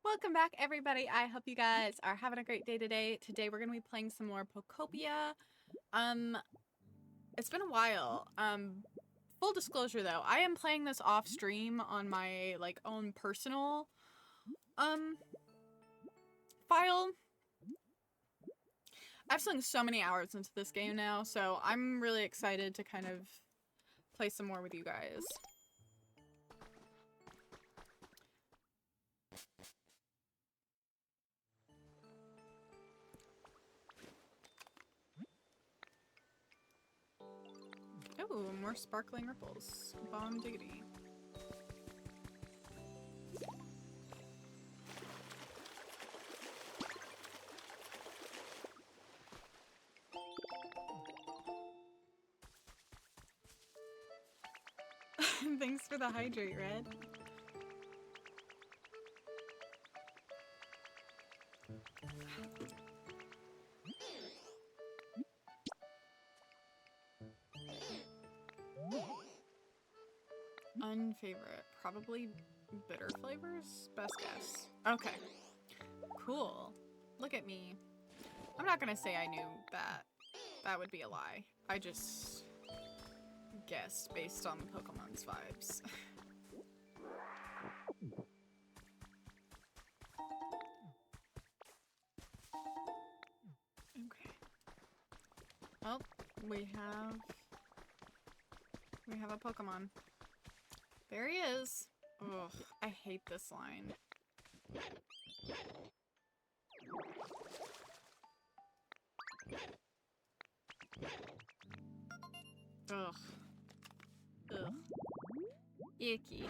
Welcome back, everybody. I hope you guys are having a great day today. Today we're gonna be playing some more Pokopia. It's been a while. Full disclosure though, I am playing this off stream on my own personal file. I've sunk so many hours into this game now, so I'm really excited to kind of play some more with you guys. Oh, more sparkling ripples. Bomb diggity. Thanks for the hydrate, Red. Unfavorite. Probably bitter flavors? Best guess. Okay. Cool. Look at me. I'm not gonna say I knew that. That would be a lie. I just guessed based on Pokemon's vibes. Okay. Oh, we have a Pokemon. There he is. Ugh, I hate this line. Ugh. Ugh. Icky.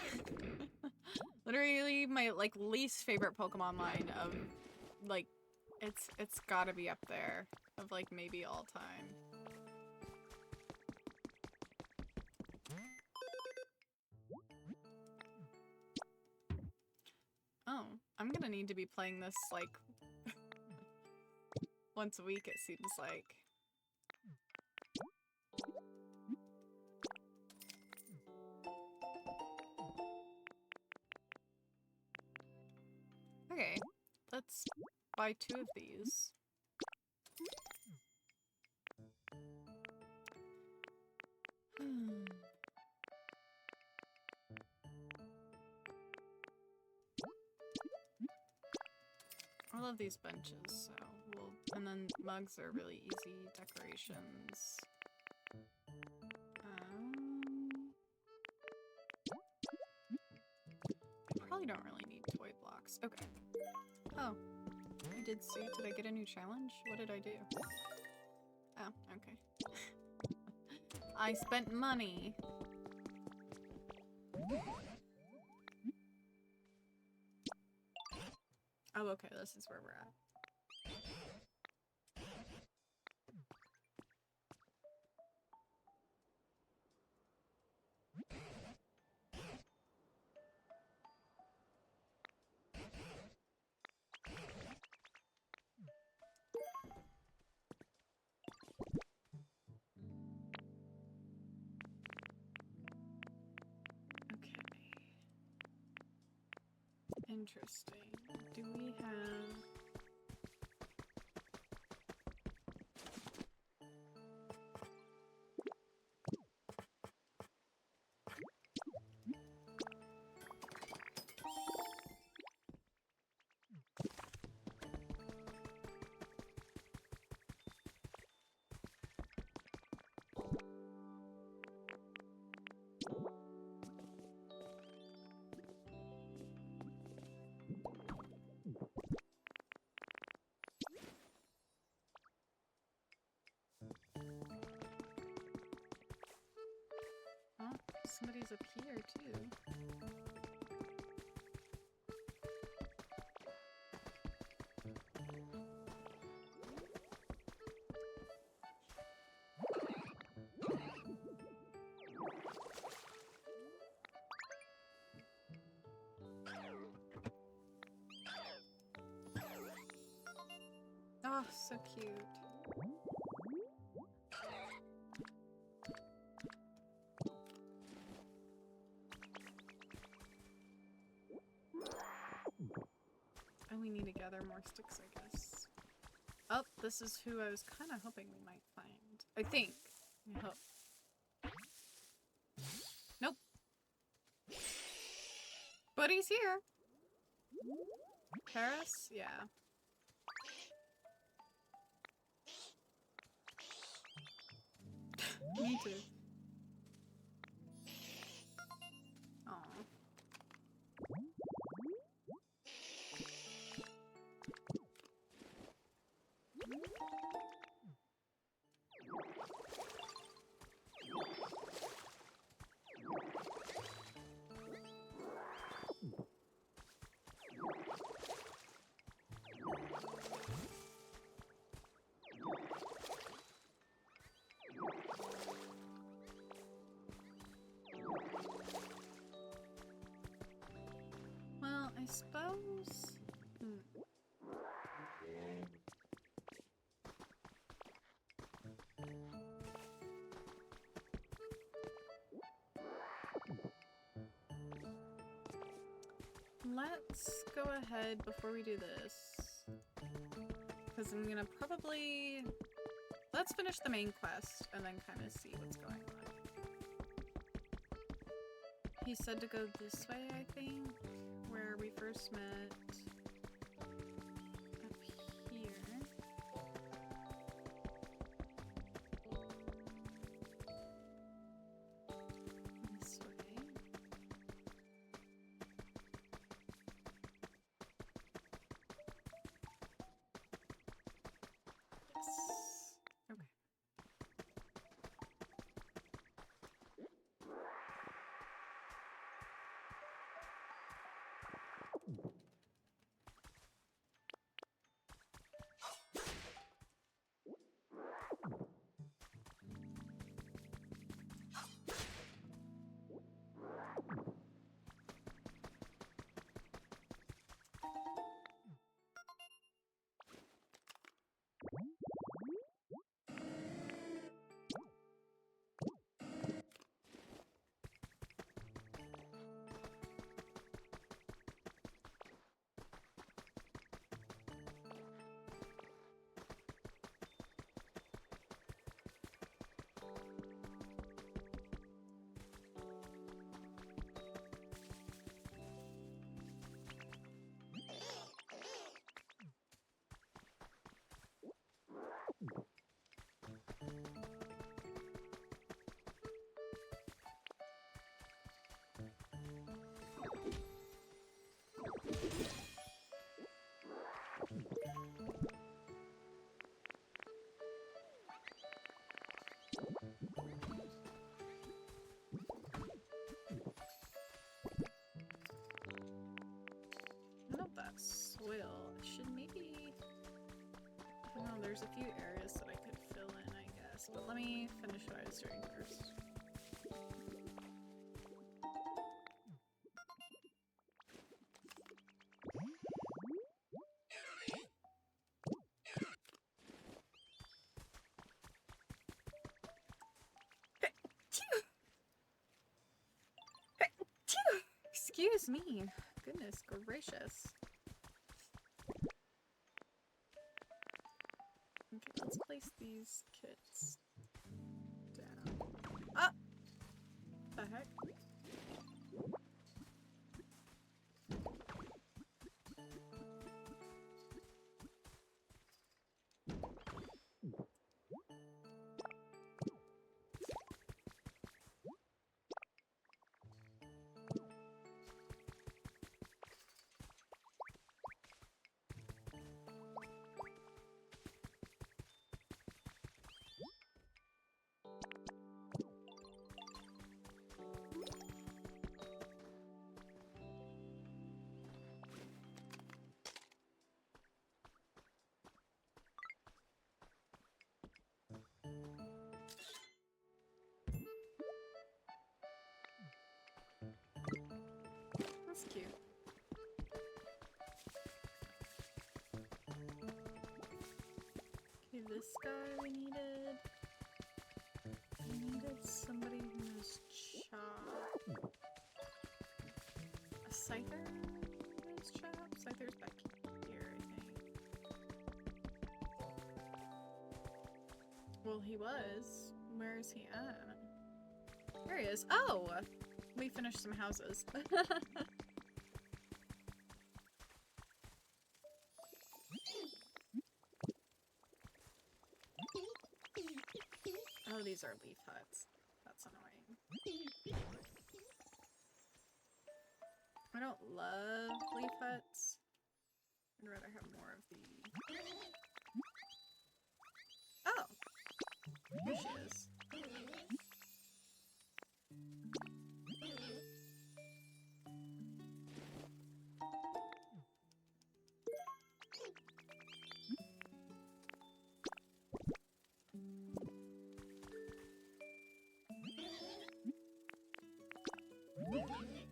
Literally my least favorite Pokemon line of it's gotta be up there of maybe all time. Oh, I'm gonna need to be playing this once a week, it seems like. Okay, let's buy 2 of these. I love these benches, so and then mugs are really easy decorations. I probably don't really need toy blocks. Okay. Oh, I did see. Did I get a new challenge? What did I do? Oh, okay. I spent money. Oh, okay. This is where we're at. Interesting. Do we have... Oh, somebody's up here too. Oh, so cute. we need to gather more sticks, I guess. Oh, this is who I was kind of hoping we might find. I think. I hope. Nope. But he's here. Paris? Yeah. Me too. Aw. Well, I suppose... Let's go ahead before we do this. Because I'm gonna probably... Let's finish the main quest and then kind of see what's going on. He said to go this way, I think, where we first met. Up here. This way. Yes. Okay. None of that soil. I should maybe... I don't know, there's a few areas that I could fill in, I guess. But let me finish what I was doing first. Excuse me. Goodness gracious. Okay, let's place these kits down. Ah! The heck? That's cute. Okay, this guy we needed. We needed somebody who knows chop. A scyther knows chop? Scyther's back here. Well, he was. Where is he at? There he is. Oh! We finished some houses. Oh, these are leaf huts. That's annoying. I don't love leaf huts. I'd rather have more of the... Oh! Here she is.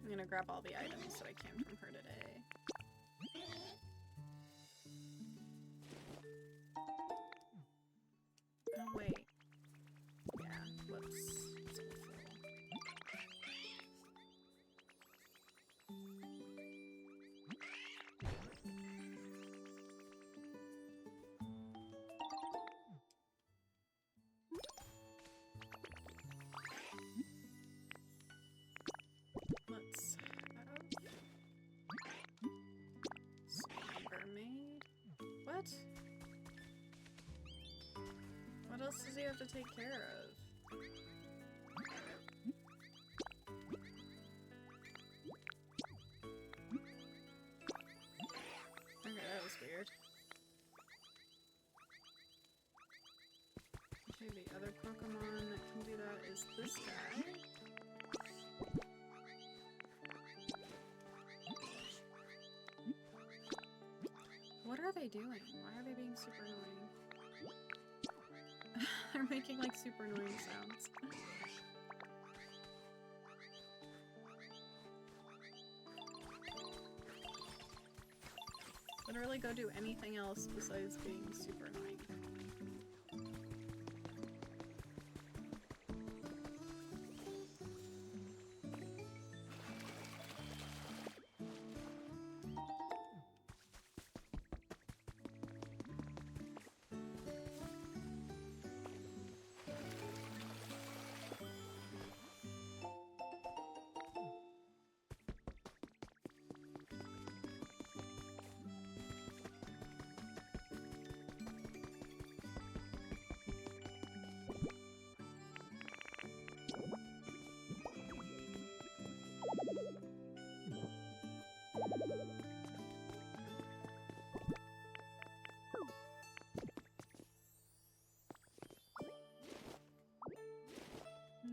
I'm gonna grab all the items that I came from her today. Oh, wait. Yeah, whoops. It's full. Let's have slumber maid. What? What else does he have to take care of? Okay, that was weird. Okay, the other Pokemon that can do that is this guy. What are they doing? Why are they being super annoying? They're making like super annoying sounds. Literally go do anything else besides being super annoying.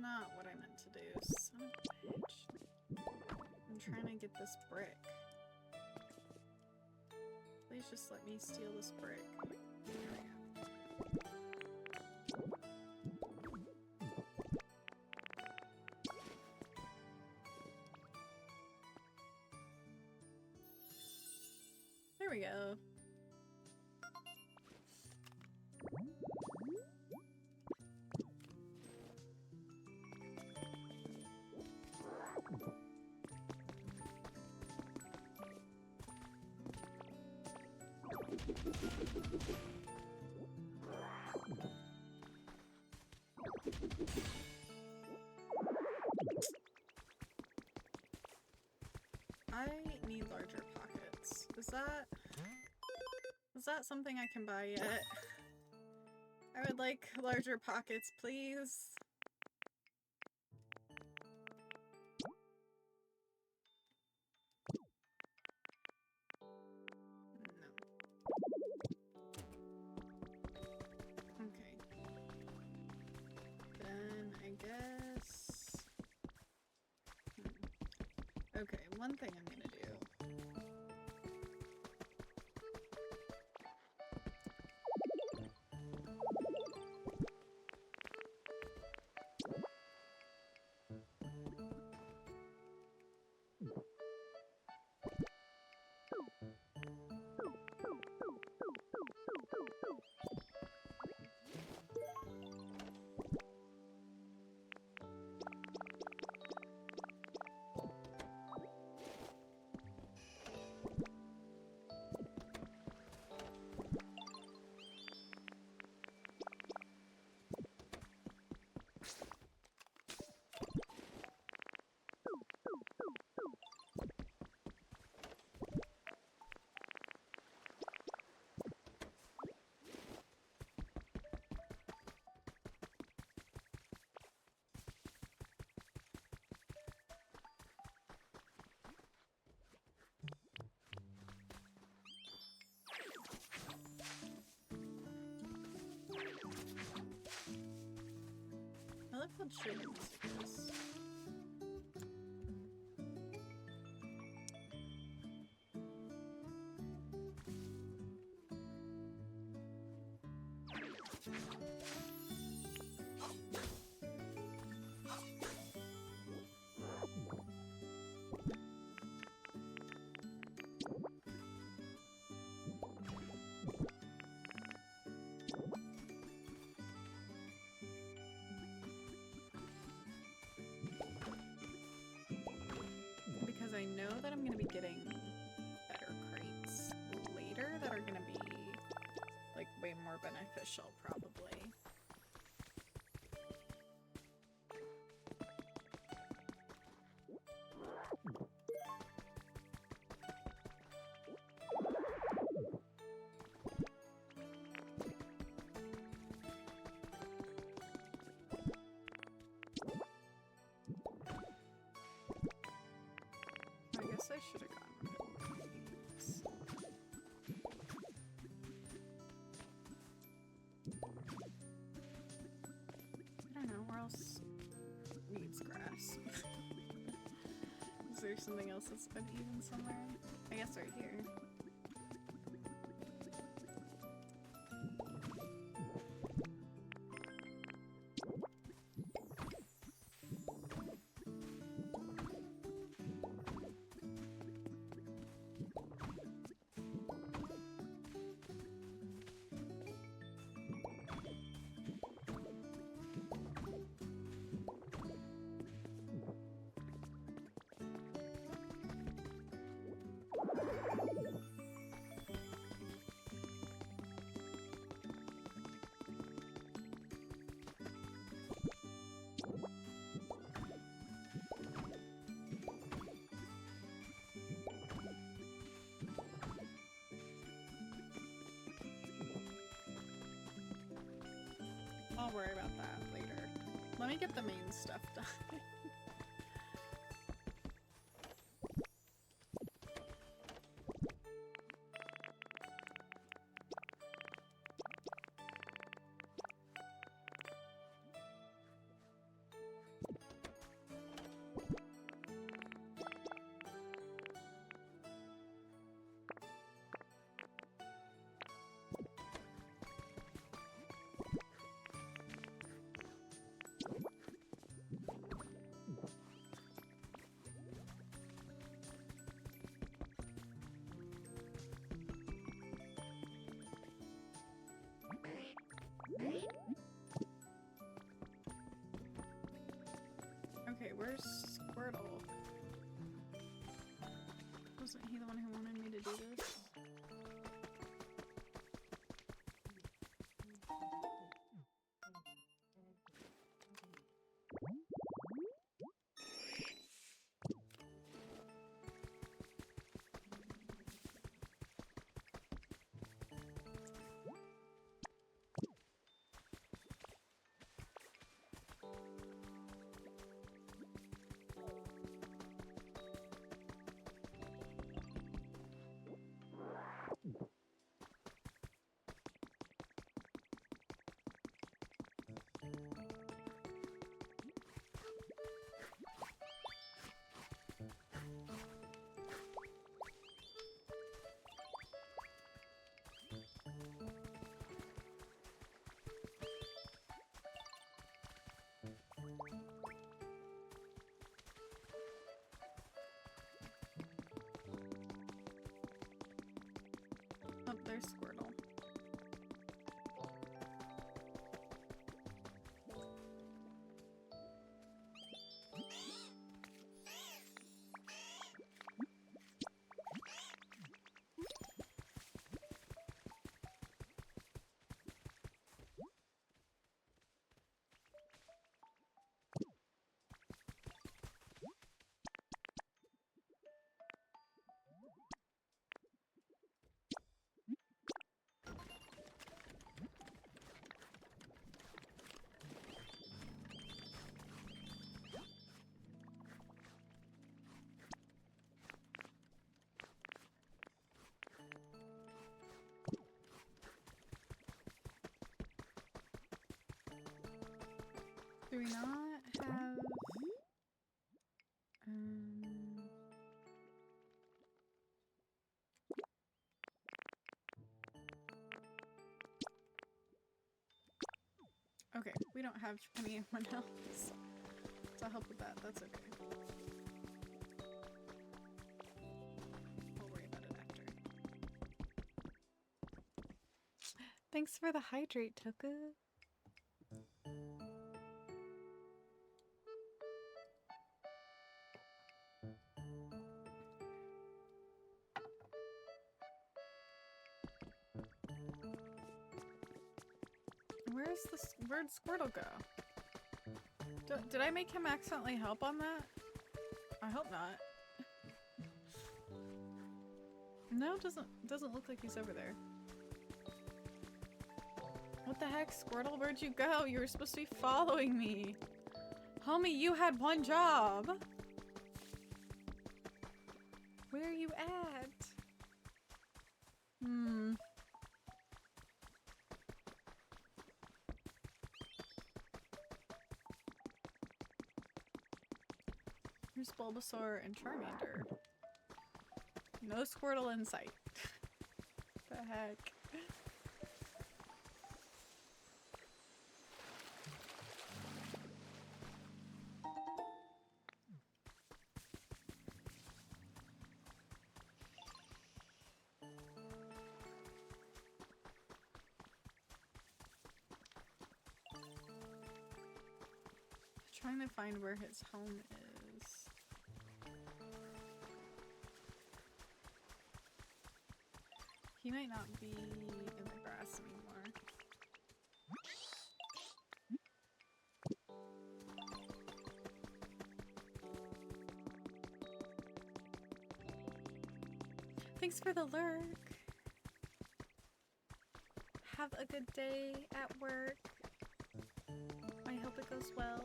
Not what I meant to do, son of a bitch. I'm trying to get this brick. Please just let me steal this brick. There we go. There we go. I need larger pockets. Is that something I can buy yet? I would like larger pockets, please. No. Okay. Then I guess... Okay, one thing I'm gonna do. called chickens. Because I know that I'm going to be getting better crates later that are going to be like way more beneficial probably. I guess I should have gotten rid of these. I don't know, where else needs grass? Is there something else that's been eaten somewhere? I guess right here. I'll worry about that later. Let me get the main stuff done. Okay, where's Squirtle? Wasn't he the one who wanted me to do this? Oh, there's Squirtle. Do we not? Okay, we don't have anyone else to help with that. That's okay. We'll worry about it after. Thanks for the hydrate, Toku. Where'd Squirtle go? Did I make him accidentally help on that? I hope not. No, doesn't look like he's over there. What the heck, Squirtle? Where'd you go? You were supposed to be following me. Homie, you had one job. Where are you at? Here's Bulbasaur and Charmander. No Squirtle in sight. The heck? Trying to find where his home is. He might not be in the grass anymore. Thanks for the lurk. Have a good day at work. I hope it goes well.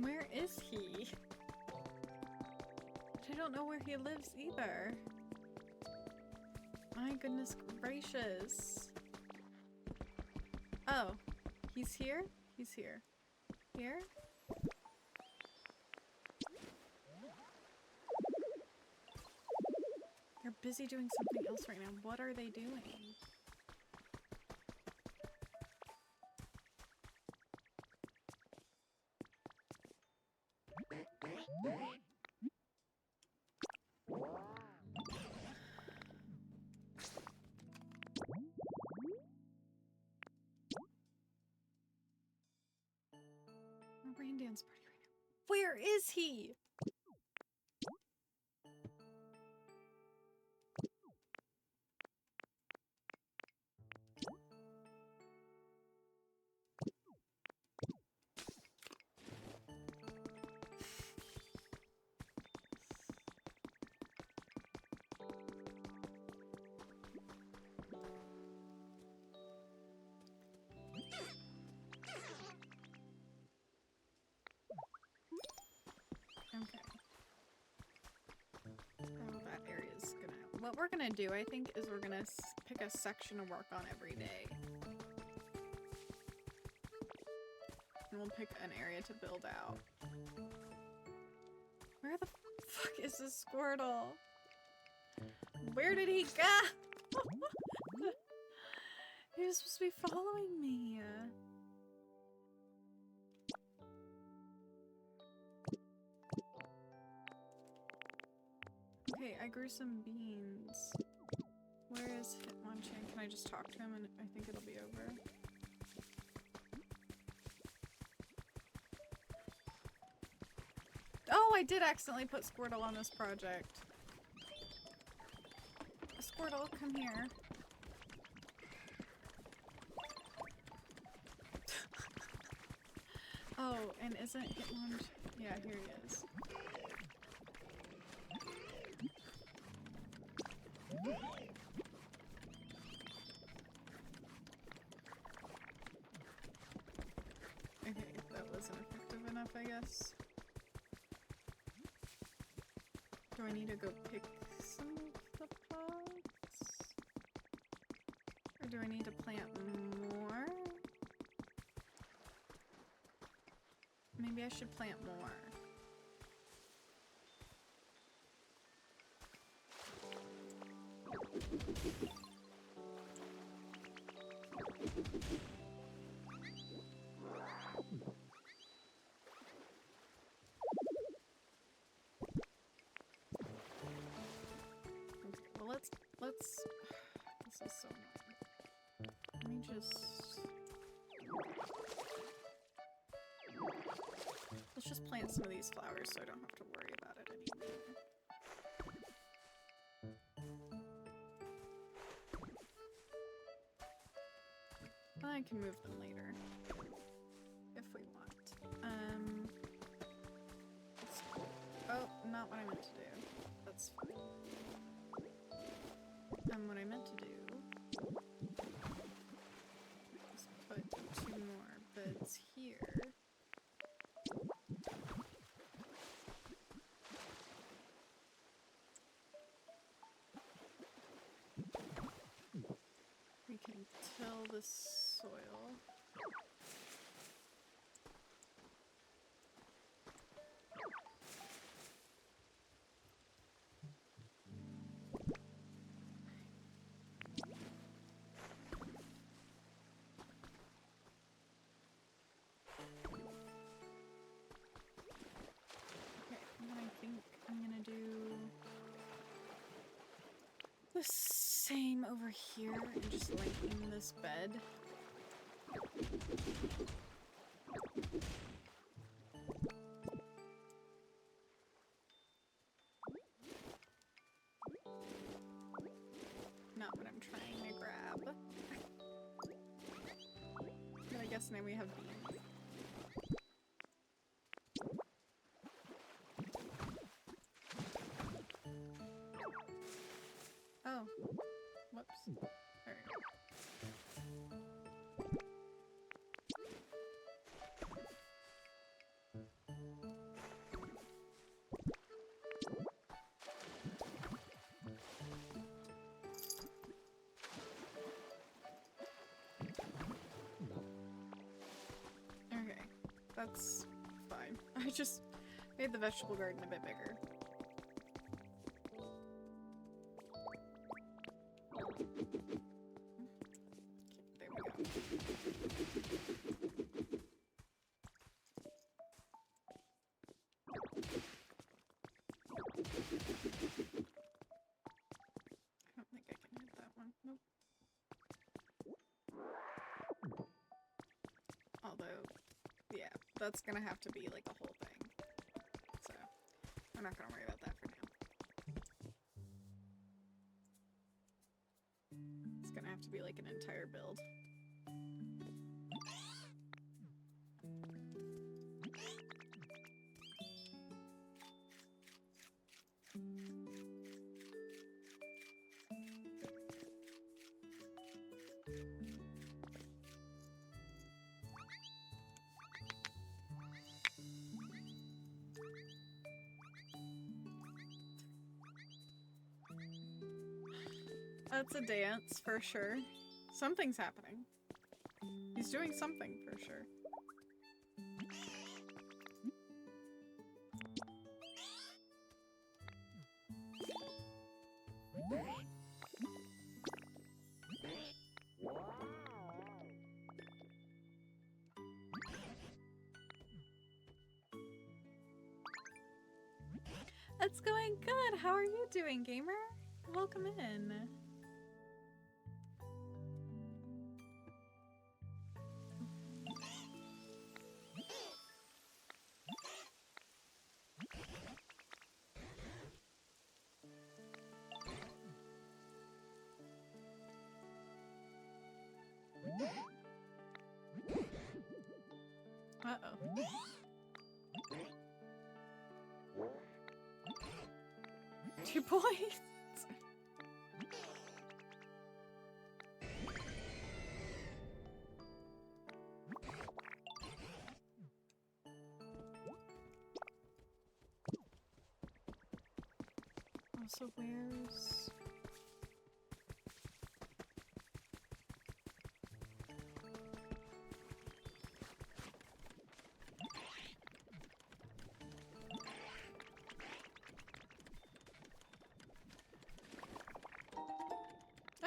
Where is he? I don't know where he lives either. My goodness gracious. Oh, he's here? He's here. Here? They're busy doing something else right now. What are they doing? Rain dance party right now. Where is he? What we're gonna do, I think, is we're gonna pick a section to work on every day. And we'll pick an area to build out. Where the fuck is this Squirtle? Where did he go? He was supposed to be following me. Okay, I grew some beans. Where is Hitmonchan? Can I just talk to him and I think it'll be over? Oh, I did accidentally put Squirtle on this project. Squirtle, come here. Oh, and isn't Hitmonchan? Yeah, here he is. Okay, that wasn't effective enough, I guess. Do I need to go pick some of the pots? Or do I need to plant more? Maybe I should plant more. Let's this is so annoying. Let me let's just plant some of these flowers so I don't have to worry about it anymore. I can move them later if we want. Oh, not what I meant to do. That's fine. What I meant to do is put 2 more beds here. We can till the soil. The same over here and just lengthen this bed. Not what I'm trying to grab. But I guess now we have beans. Oh, whoops. There we go. Okay, that's fine. I just made the vegetable garden a bit bigger. That's gonna have to be like a whole thing. So, I'm not gonna worry about that for now. It's gonna have to be like an entire build. That's a dance, for sure. Something's happening. He's doing something, for sure. It's going good! How are you doing, gamer? Welcome in. Uh-oh. Two boys. Also, where's...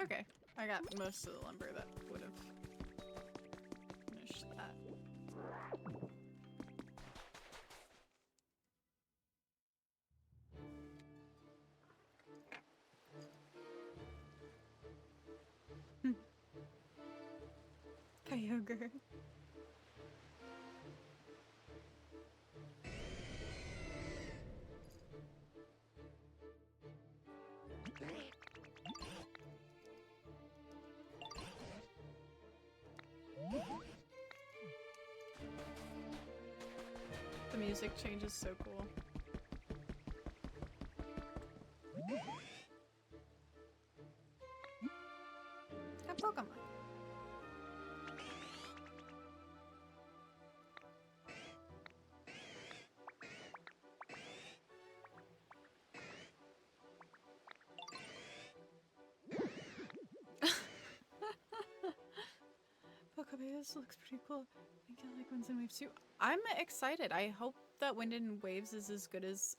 Okay, I got most of the lumber that would have finished that. Kyogre. The music change is so cool. A Pokemon. Pokopia, this looks pretty cool. I get like Winds and Waves too. I'm excited. I hope that Wind and Waves is as good as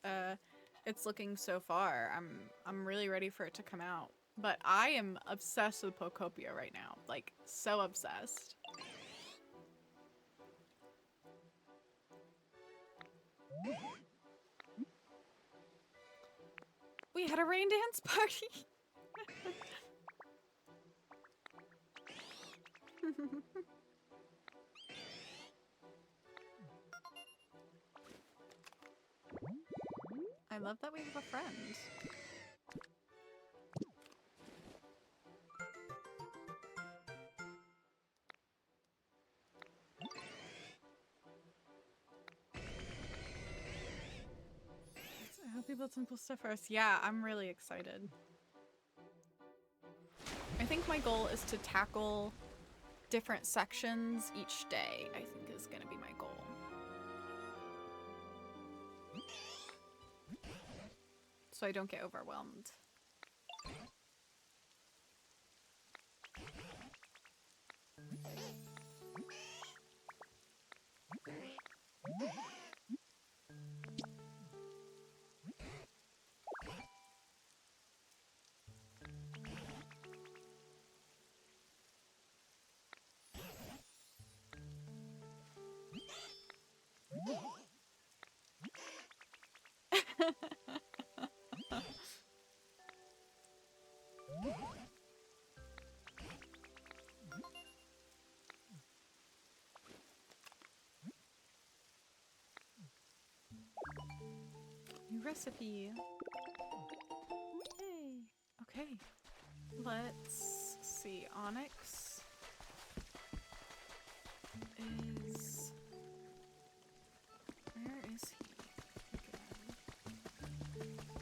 it's looking so far. I'm really ready for it to come out. But I am obsessed with Pokopia right now. Like, so obsessed. We had a rain dance party! I love that we have a friend. I hope you build some cool stuff for us. Yeah, I'm really excited. I think my goal is to tackle different sections each day, I think is gonna be my goal. So I don't get overwhelmed. New recipe. Yay. Okay. Let's see. Onyx is... Where is he again?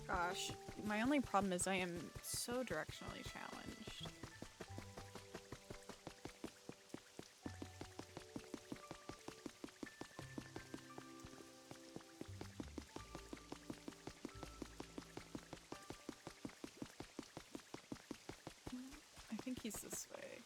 Gosh, my only problem is I am so directionally challenged. I think he's this way.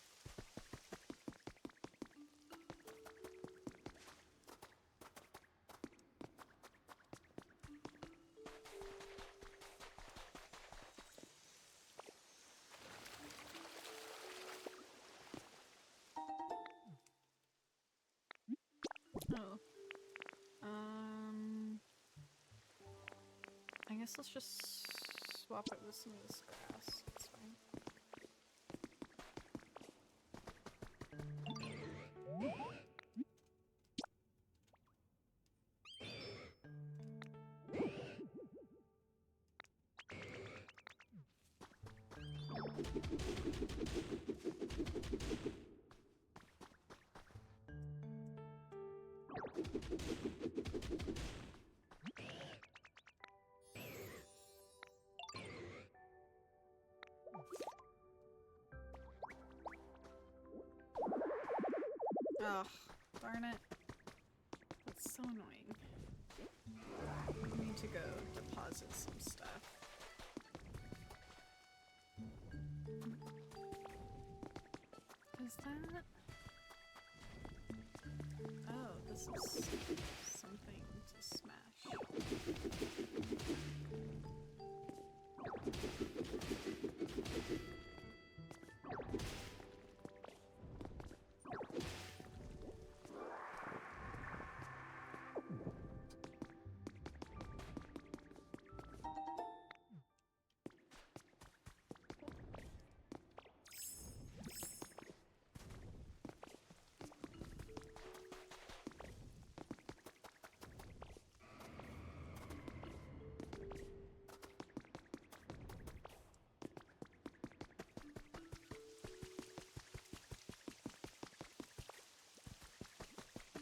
Oh. I guess let's just swap it with some of this grass. It's fine. Ugh, darn it. That's so annoying. I need to go deposit some stuff. that? Oh, this is something to smash.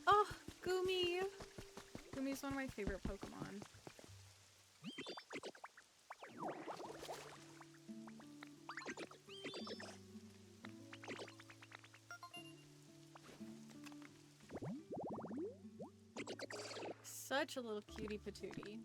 Oh, Gumi! Gumi's one of my favorite Pokemon. Such a little cutie patootie.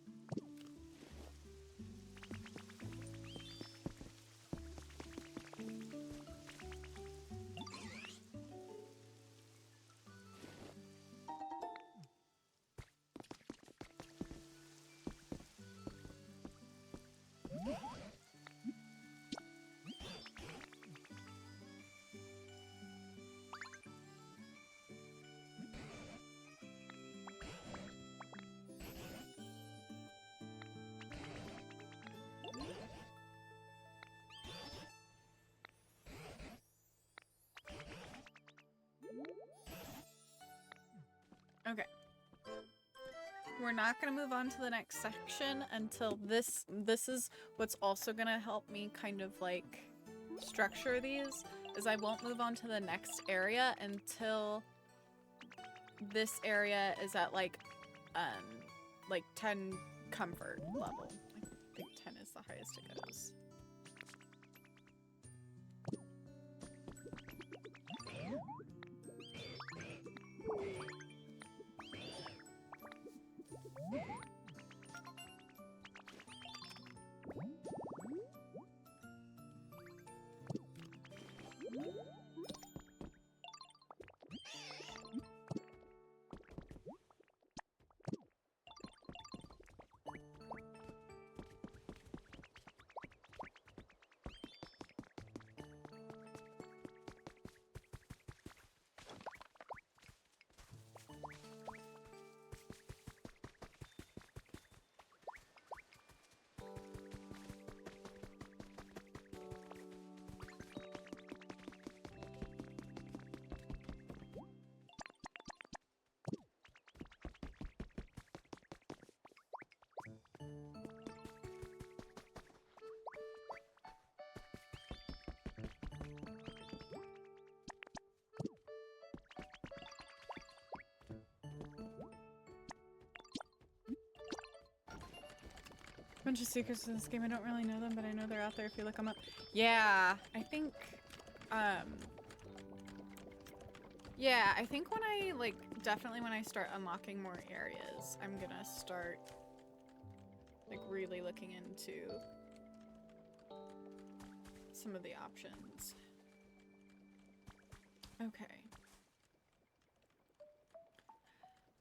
Okay. We're not gonna move on to the next section until this is what's also gonna help me kind of like structure these, is I won't move on to the next area until this area is at like 10 comfort level. I think 10 is the highest it goes. Bunch of secrets in this game. I don't really know them, but I know they're out there if you look them up. Yeah, I think, yeah, I think when I, like, definitely when I start unlocking more areas, I'm gonna start, like, really looking into some of the options. Okay.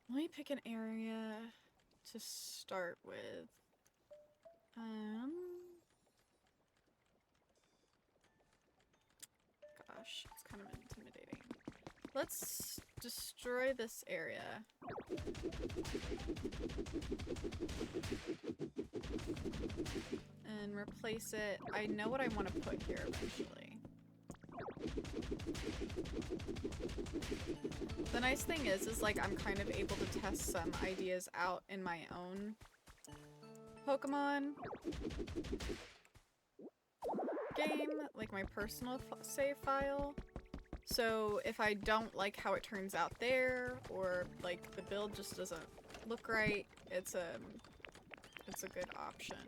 Let me pick an area to start with. Gosh, it's kind of intimidating. Let's destroy this area. And replace it. I know what I want to put here eventually. The nice thing is like I'm kind of able to test some ideas out in my own Pokemon game, like my personal save file. So if I don't like how it turns out there, or like the build just doesn't look right, it's a good option.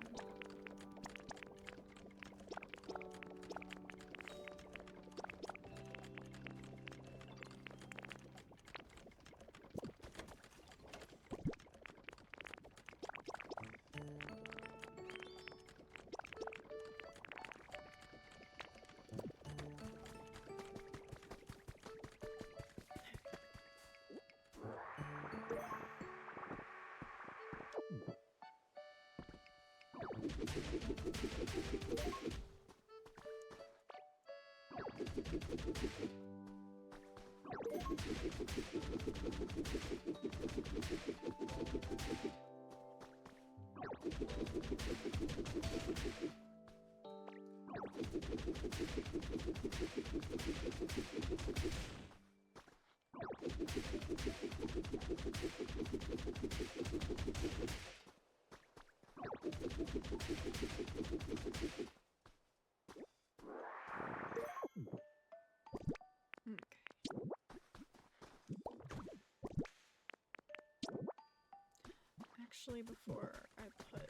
Actually, before I put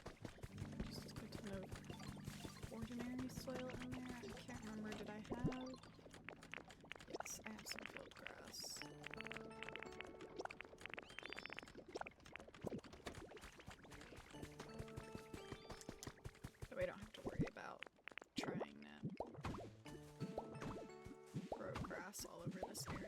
just a ton of ordinary soil in there, I can't remember, did I have? Yes, I have some field grass. So I don't have to worry about trying to grow grass all over this area.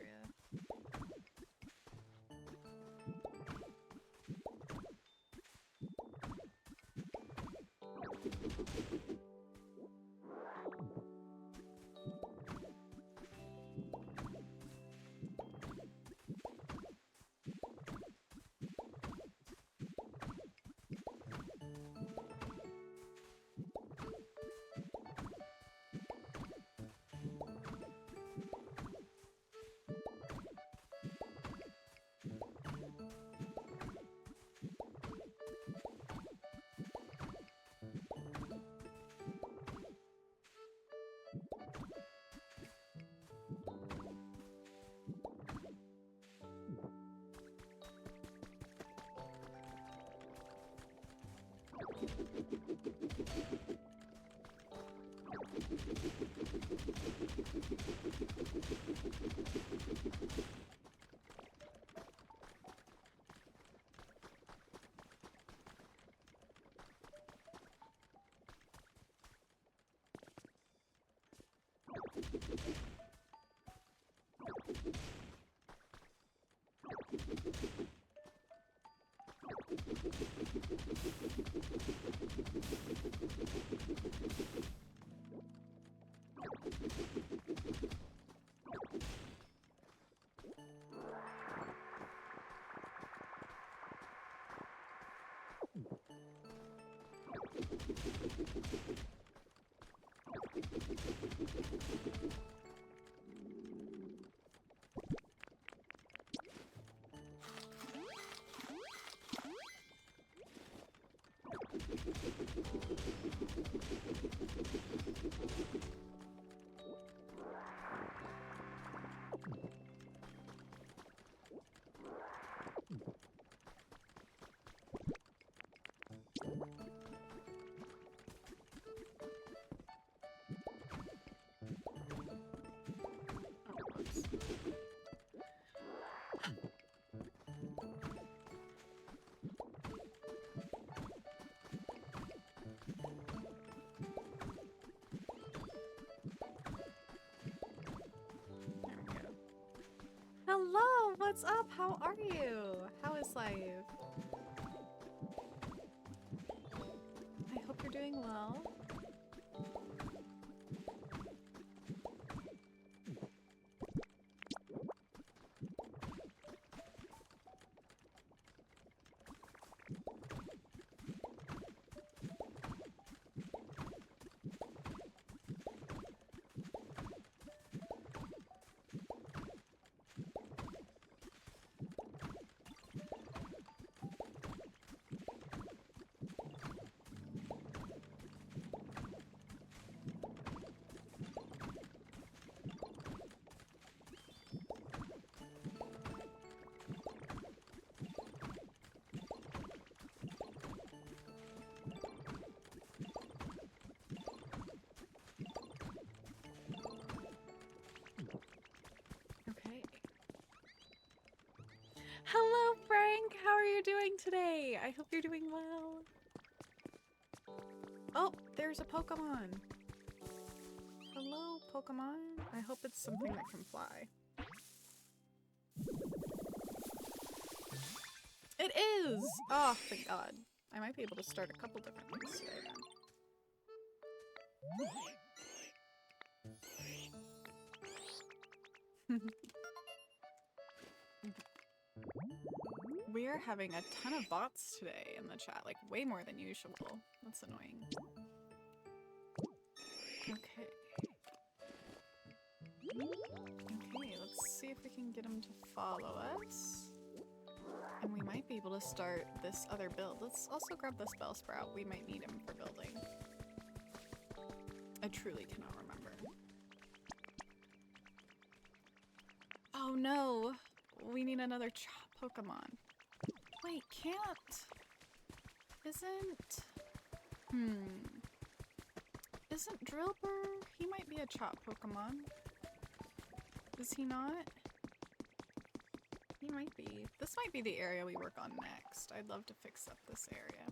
Hello, what's up? How are you? How is life? I hope you're doing well. Hello, Frank! How are you doing today? I hope you're doing well. Oh, there's a Pokemon. Hello, Pokemon. I hope it's something that can fly. It is! Oh, thank God. I might be able to start a couple different things today then. We're having a ton of bots today in the chat, like way more than usual. That's annoying. Okay. Okay, let's see if we can get him to follow us. And we might be able to start this other build. Let's also grab the spell sprout. We might need him for building. I truly cannot remember. Oh no! We need another chop Pokemon. Wait, can't. Isn't Drillbur? He might be a chop Pokemon. Is he not? He might be. This might be the area we work on next. I'd love to fix up this area.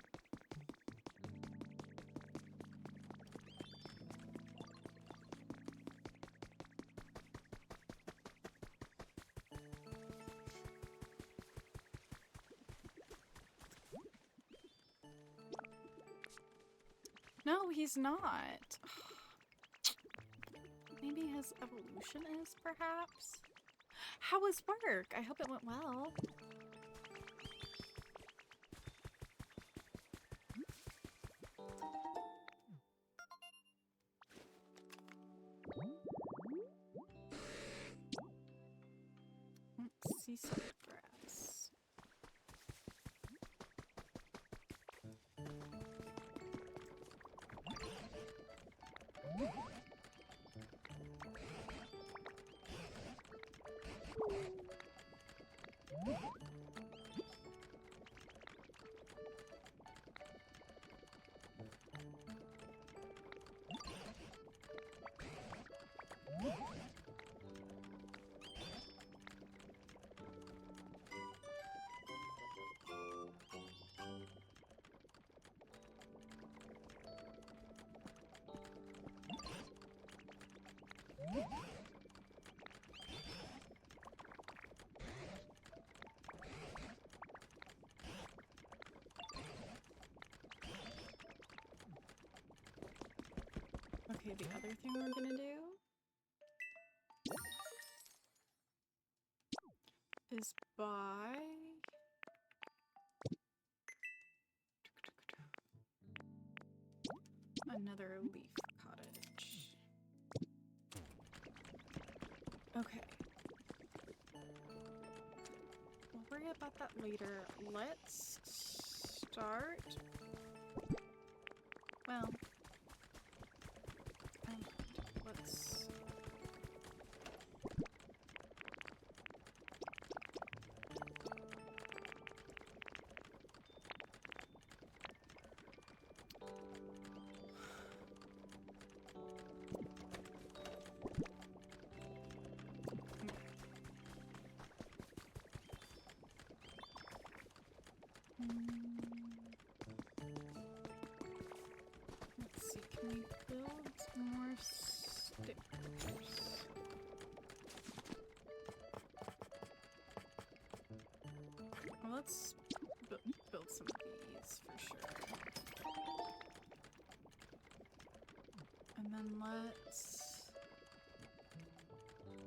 No, he's not. Maybe his evolution is, perhaps? How was work? I hope it went well. Seaside grass. Okay, the other thing we're gonna do is buy another leaf cottage. Okay. We'll worry about that later. Let's start. Well, let's. Let's see, can we build more stickers? Well, let's build some of these for sure. And then let's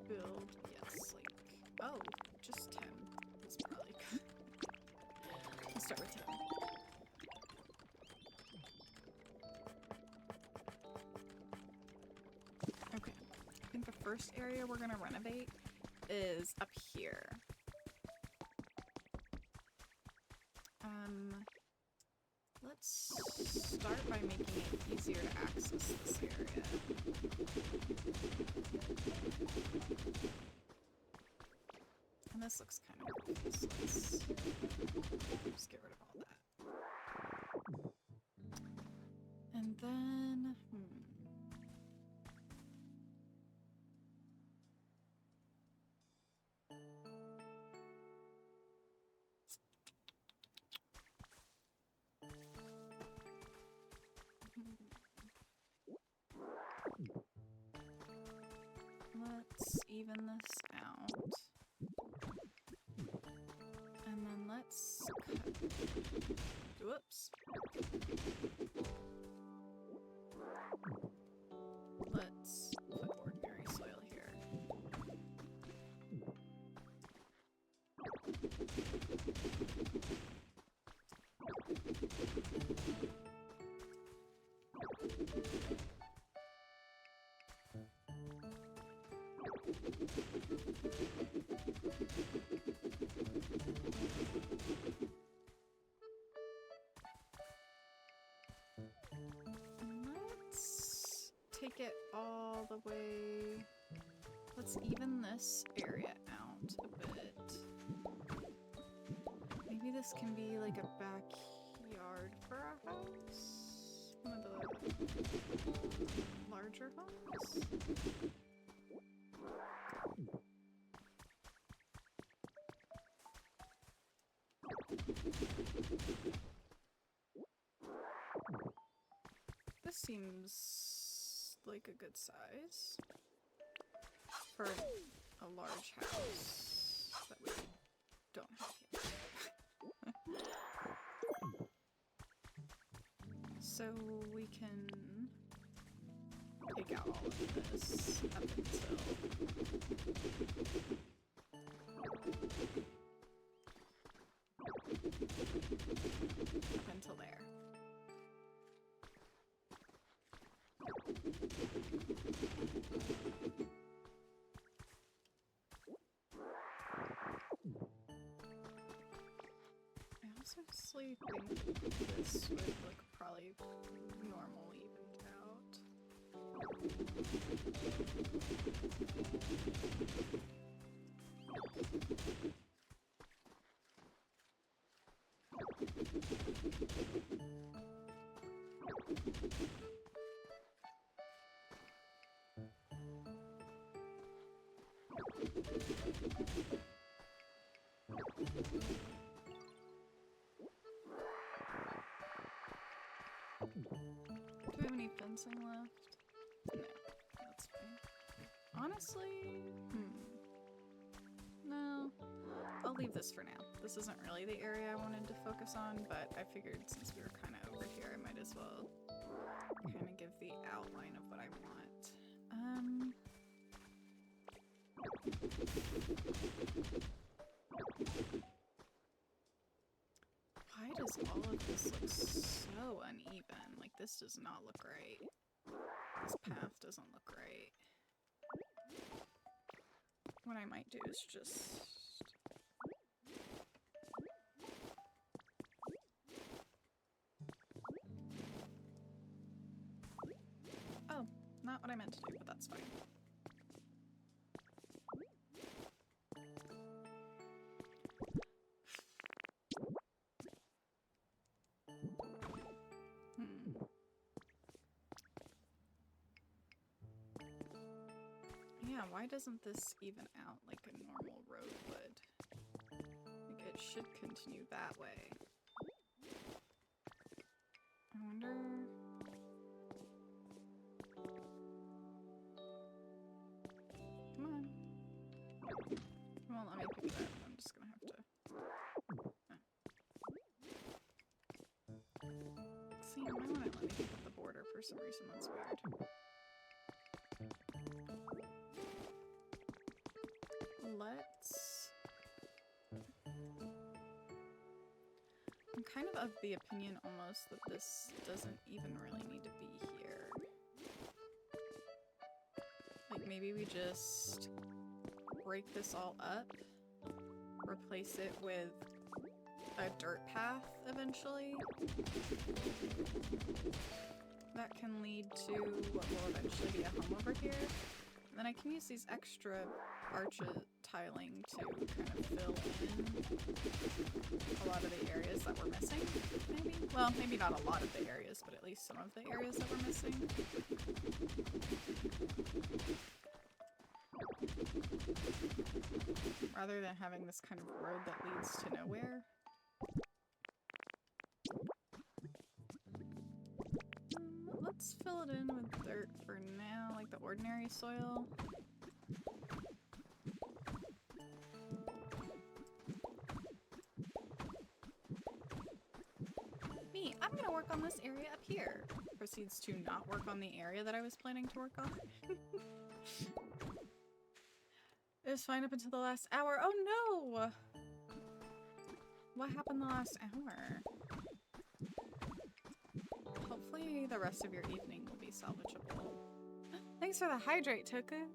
build, yes, like, oh, just 10 is probably good. Let's start with 10. Okay, I think the first area we're gonna renovate is up here. Let's start by making it easier to access this area. And this looks kind of cool, so let's just get rid of all that. And then, let's even this out. And then let's cut. Whoops. take it all the way. Let's even this area out a bit. Maybe this can be like a backyard for a house? One of the larger homes? This seems like a good size for a large house that we don't have yet. So we can take out all of this up until there. I also think this would look probably normal evened out. Do we have any fencing left? No, that's fine. Honestly, no. I'll leave this for now. This isn't really the area I wanted to focus on, but I figured since we were kind of over here, I might as well kind of give the outline of what I want. Why does all of this look so uneven? Like, this does not look right. This path doesn't look right. What I might do is just... Oh, not what I meant to do, but that's fine. Yeah, why doesn't this even out like a normal road would? Like, it should continue that way. I wonder... Come on. It won't let me pick it up. I'm just gonna have to... See, why won't it let me pick up the border for some reason? That's weird. I'm kind of the opinion almost that this doesn't even really need to be here. Like, maybe we just break this all up, replace it with a dirt path eventually. That can lead to what will eventually be a home over here. And then I can use these extra arches tiling to kind of fill in a lot of the areas that we're missing, maybe? Well, maybe not a lot of the areas, but at least some of the areas that we're missing. Rather than having this kind of road that leads to nowhere. Let's fill it in with dirt for now, like the ordinary soil. I'm gonna work on this area up here. Proceeds to not work on the area that I was planning to work on. It was fine up until the last hour. Oh no! What happened the last hour? Hopefully the rest of your evening will be salvageable. Thanks for the hydrate, Toku.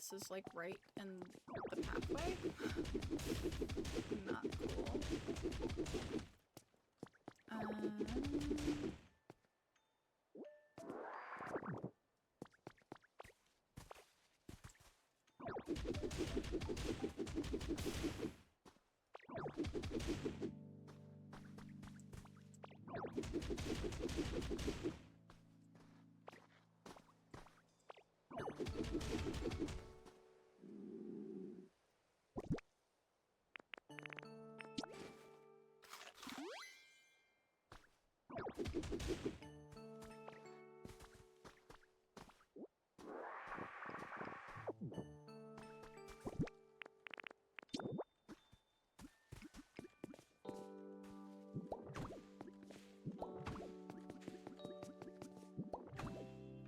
this is like right in the pathway. Not cool.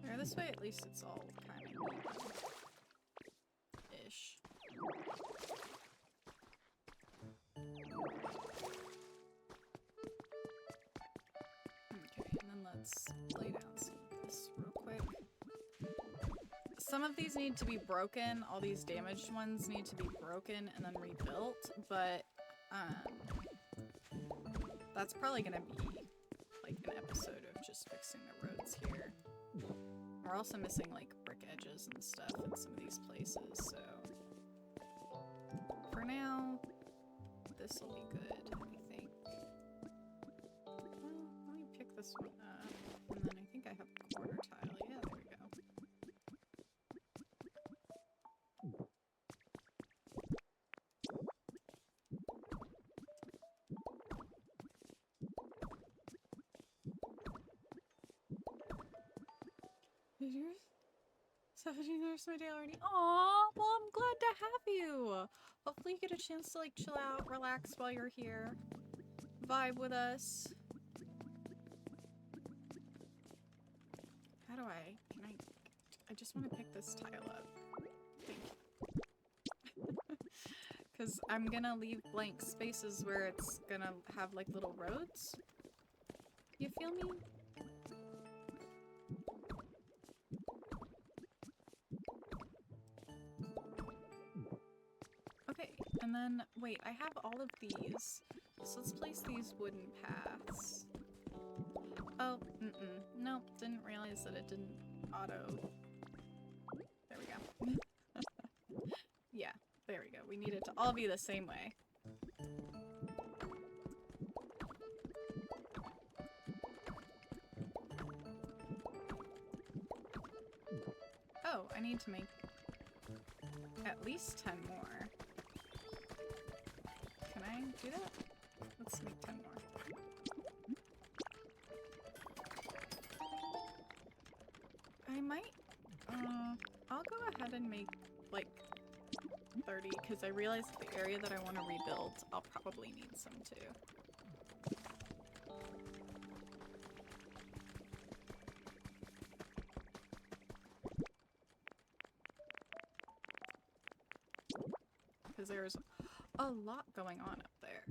Or this way, at least it's all kind of ish. Okay, and then let's lay down some of this real quick. Some of these need to be broken, all these damaged ones need to be broken and then rebuilt, but that's probably gonna be like an episode of just fixing the roads here. We're also missing like brick edges and stuff in some of these places, so for now, this will be good, I think. Well, let me pick this one up, and then I think I have a corner tile. Yeah, there we go. Did yours? 17 hours my day already. Aw, well, I'm glad to have you. Hopefully you get a chance to like chill out, relax while you're here. Vibe with us. How do I just want to pick this tile up. Thank you. Because I'm gonna leave blank spaces where it's gonna have like little roads. You feel me? Okay, and then, wait, I have all of these. So let's place these wooden paths. Oh, nope, didn't realize that it didn't auto. There we go. Yeah, there we go. We need it to all be the same way. Oh, I need to make at least 10 more. Can I do that? Let's make 10 more. I might, I'll go ahead and make like 30 because I realize the area that I want to rebuild, I'll probably need some too. Because there's a lot going on up there.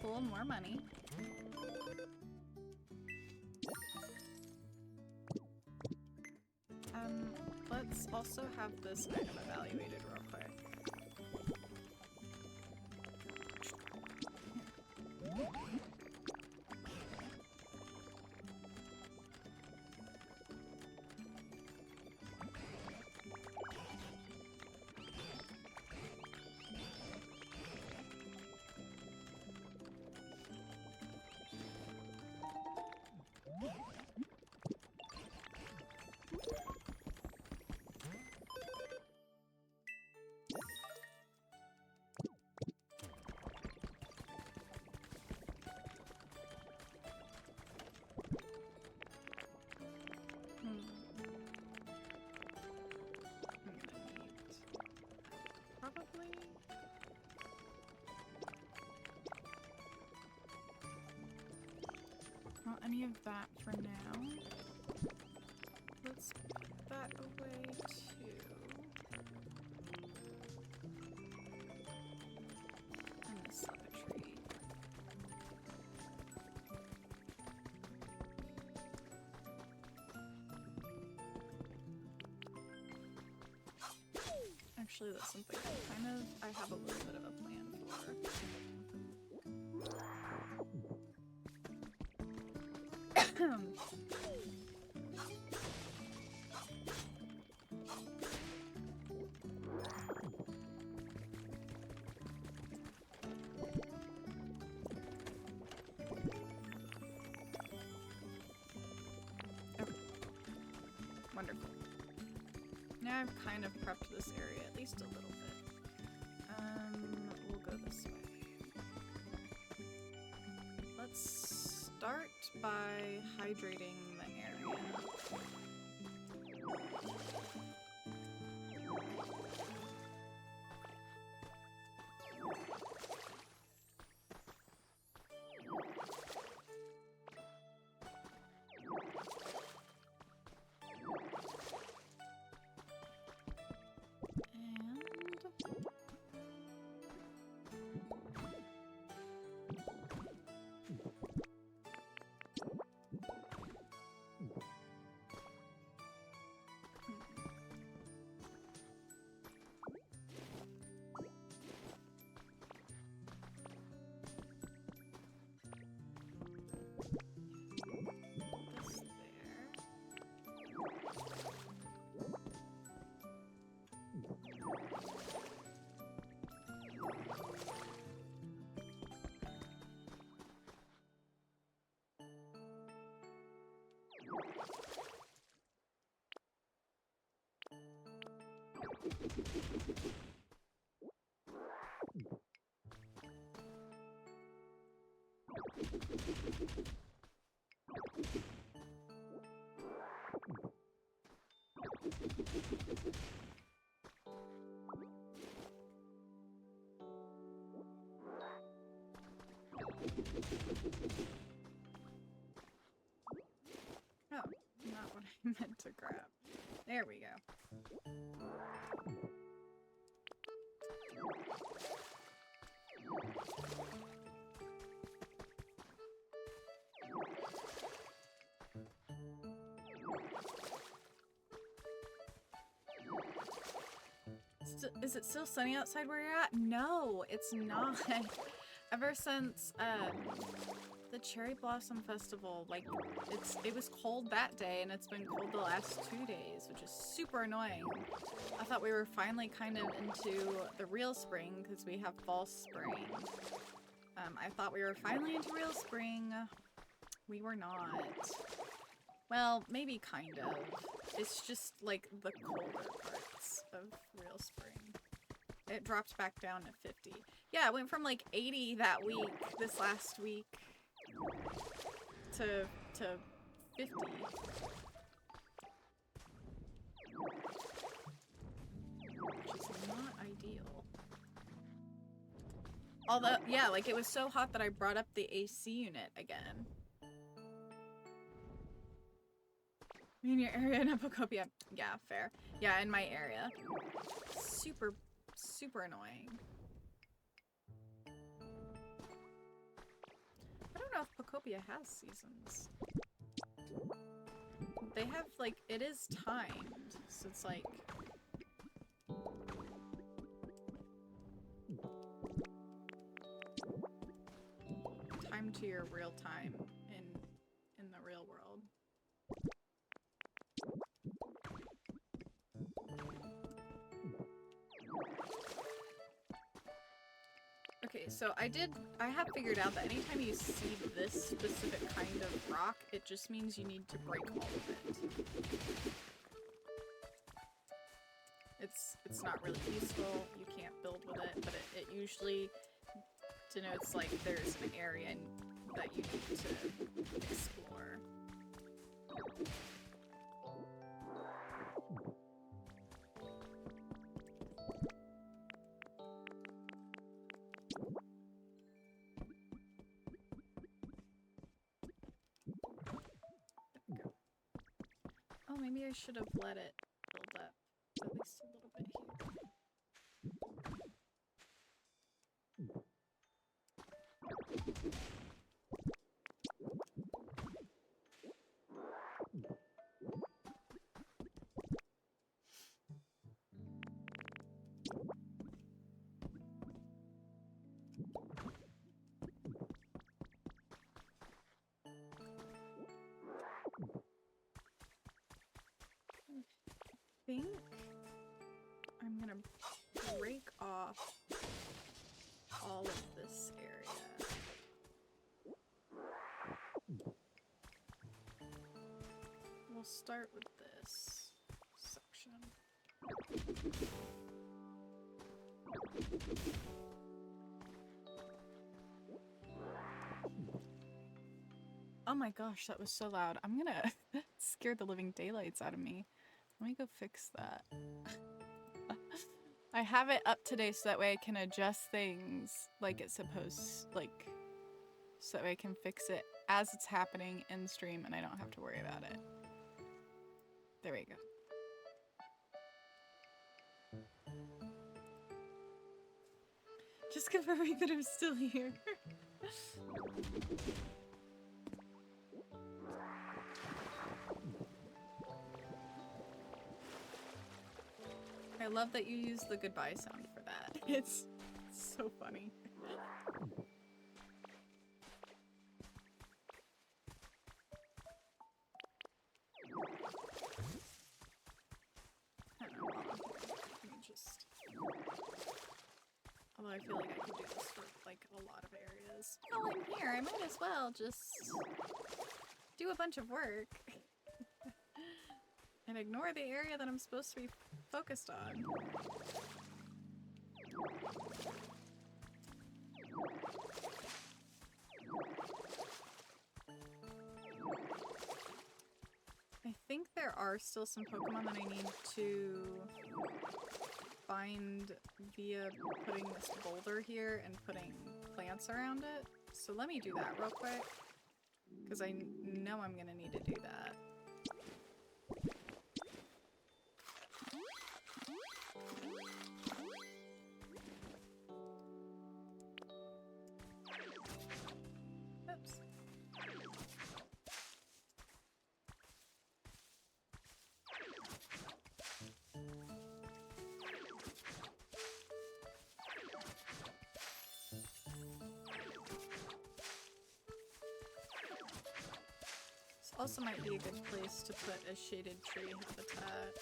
Cool, more money. Let's also have this item evaluated real quick. Not any of that for now. Let's put that away too. And this tree. Actually, that's something I have a little bit of a plan for. Okay. Wonderful. Now I've kind of prepped this area at least a little bit. We'll go this way. Let's start by hydrating the area. Oh, not what I meant to grab. There we go. Is it still sunny outside where you're at? No, it's not. Ever since the Cherry Blossom Festival, like it was cold that day and it's been cold the last 2 days, which is super annoying. I thought we were finally kind of into the real spring because we have false spring. I thought we were finally into real spring. We were not. Well, maybe kind of. It's just like the colder parts of real spring. It dropped back down to 50. Yeah, it went from like 80 that week, this last week, to 50. Which is not ideal. Although, yeah, like it was so hot that I brought up the AC unit again. In your area in Pokopia. Yeah, fair. Yeah, in my area. Super, super annoying. I don't know if Pokopia has seasons. They have, like, it is timed, so it's like... time to your real time in the real world. Okay, so I have figured out that anytime you see this specific kind of rock, it just means you need to break all of it. It's not really useful, you can't build with it, but it usually denotes like there's an area that you need to explore. maybe I should have let it build up at least a little bit here. I think I'm gonna break off all of this area. We'll start with this section. Oh my gosh, that was so loud. I'm gonna scare the living daylights out of me. Let me go fix that. I have it up today so that way I can adjust things like it's supposed, like, so that way I can fix it as it's happening in stream and I don't have to worry about it. There we go. Just confirming that I'm still here. I love that you use the goodbye sound for that. It's so funny. I don't know. Let me just... Although I feel like I could do this for like a lot of areas. Oh, I'm here. I might as well just do a bunch of work. And ignore the area that I'm supposed to be focused on. I think there are still some Pokemon that I need to find via putting this boulder here and putting plants around it. So let me do that real quick, because I know I'm gonna need to do that. Oops. This also might be a good place to put a shaded tree habitat.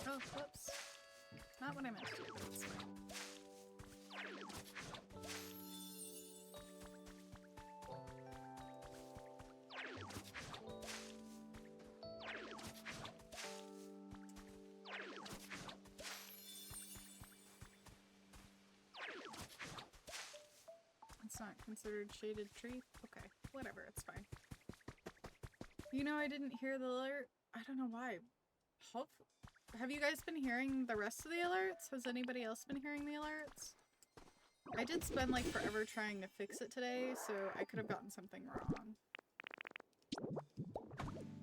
Oh, whoops. Not what I meant to do, but it's fine. It's not considered shaded tree? Okay, whatever, it's fine. You know, I didn't hear the alert. I don't know why. Have you guys been hearing the rest of the alerts? Has anybody else been hearing the alerts? I did spend like forever trying to fix it today, so I could have gotten something wrong.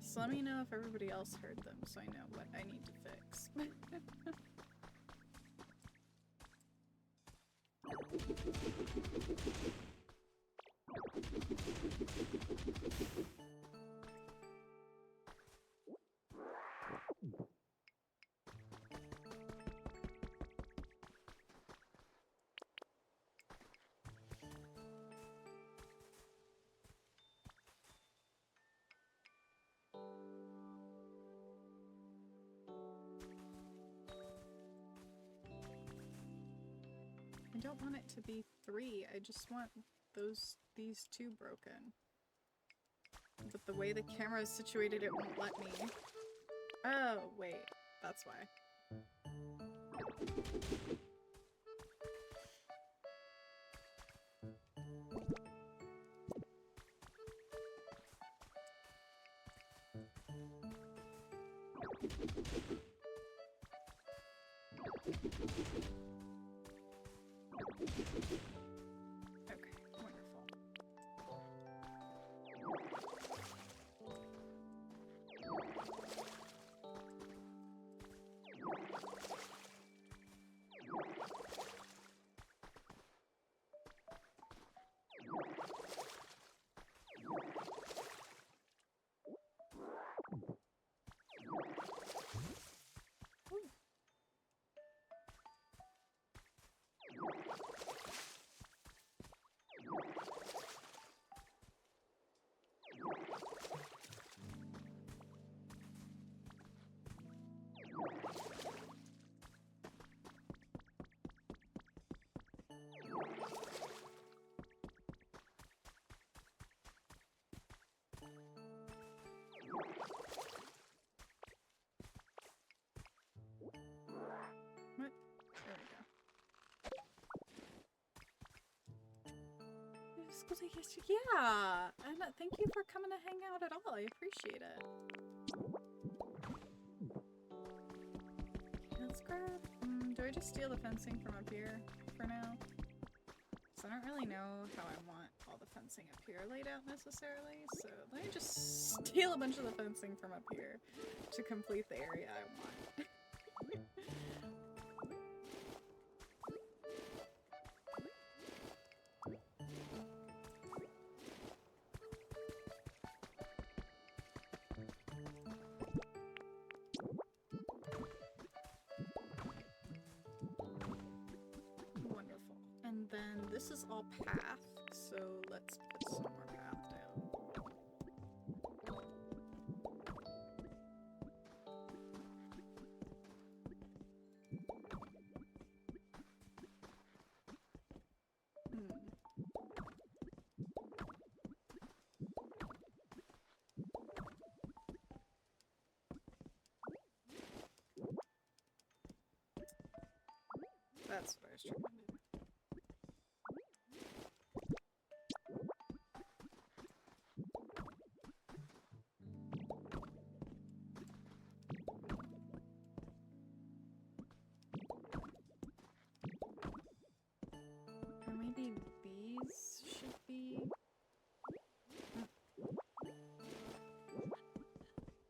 So let me know if everybody else heard them so I know what I need to fix. I don't want it to be 3, I just want these 2 broken. But the way the camera is situated, it won't let me. Oh, wait, that's why. Okay, wonderful. Yeah, and thank you for coming to hang out at all. I appreciate it. Let's grab. Do I just steal the fencing from up here for now? Because I don't really know how I want all the fencing up here laid out necessarily. So let me just steal a bunch of the fencing from up here to complete the area I want. And then this is all path, so let's put some more path down. That's what I was trying to do. Or maybe these should be...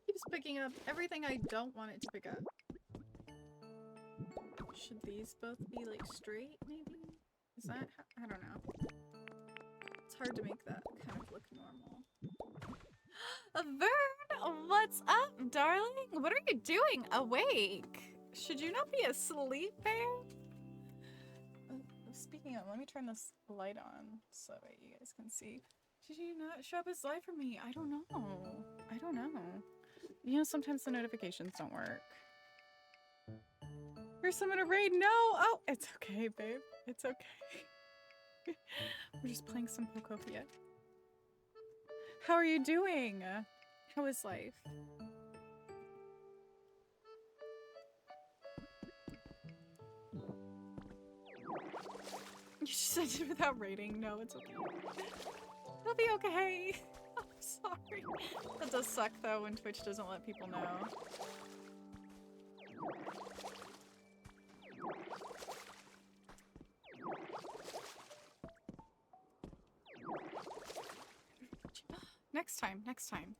Keeps picking up everything I don't want it to pick up. Should these both be like straight, maybe? Is that how? I don't know. It's hard to make that kind of look normal. Vern, what's up, darling? What are you doing awake? Should you not be asleep, babe? Speaking of, let me turn this light on so that you guys can see. Did you not show up as live for me? I don't know. I don't know. You know, sometimes the notifications don't work. Here's someone to raid. No! Oh, it's okay, babe. It's okay. We're just playing some Pokopia. How are you doing? How is life? You just said it without rating. No, it's okay. It'll be okay. I'm sorry. That does suck though when Twitch doesn't let people know. Next time, next time.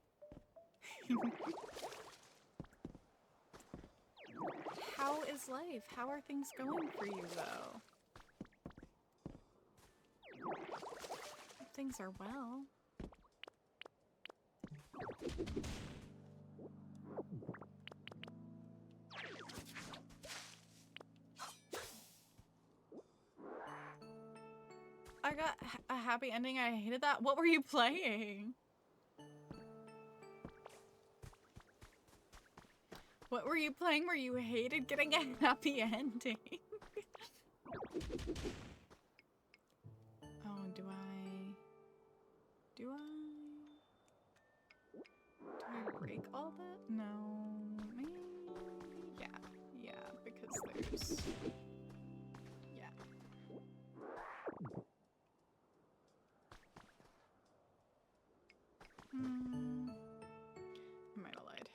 How is life? How are things going for you though? Things are well. I got a happy ending. I hated that. What were you playing? What were you playing where you hated getting a happy ending? Oh, do I break all that? No, maybe. Yeah, because there's... Yeah. I might have lied.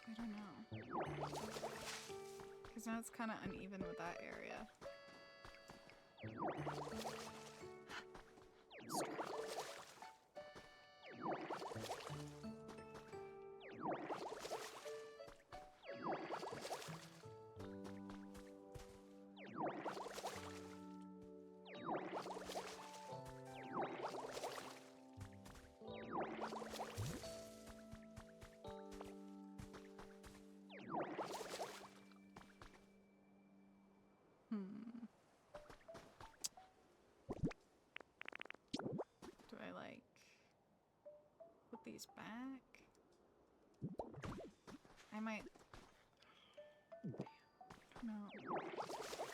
I don't know. Because now it's kind of uneven with that area. Do I like put these back? I might. I don't know.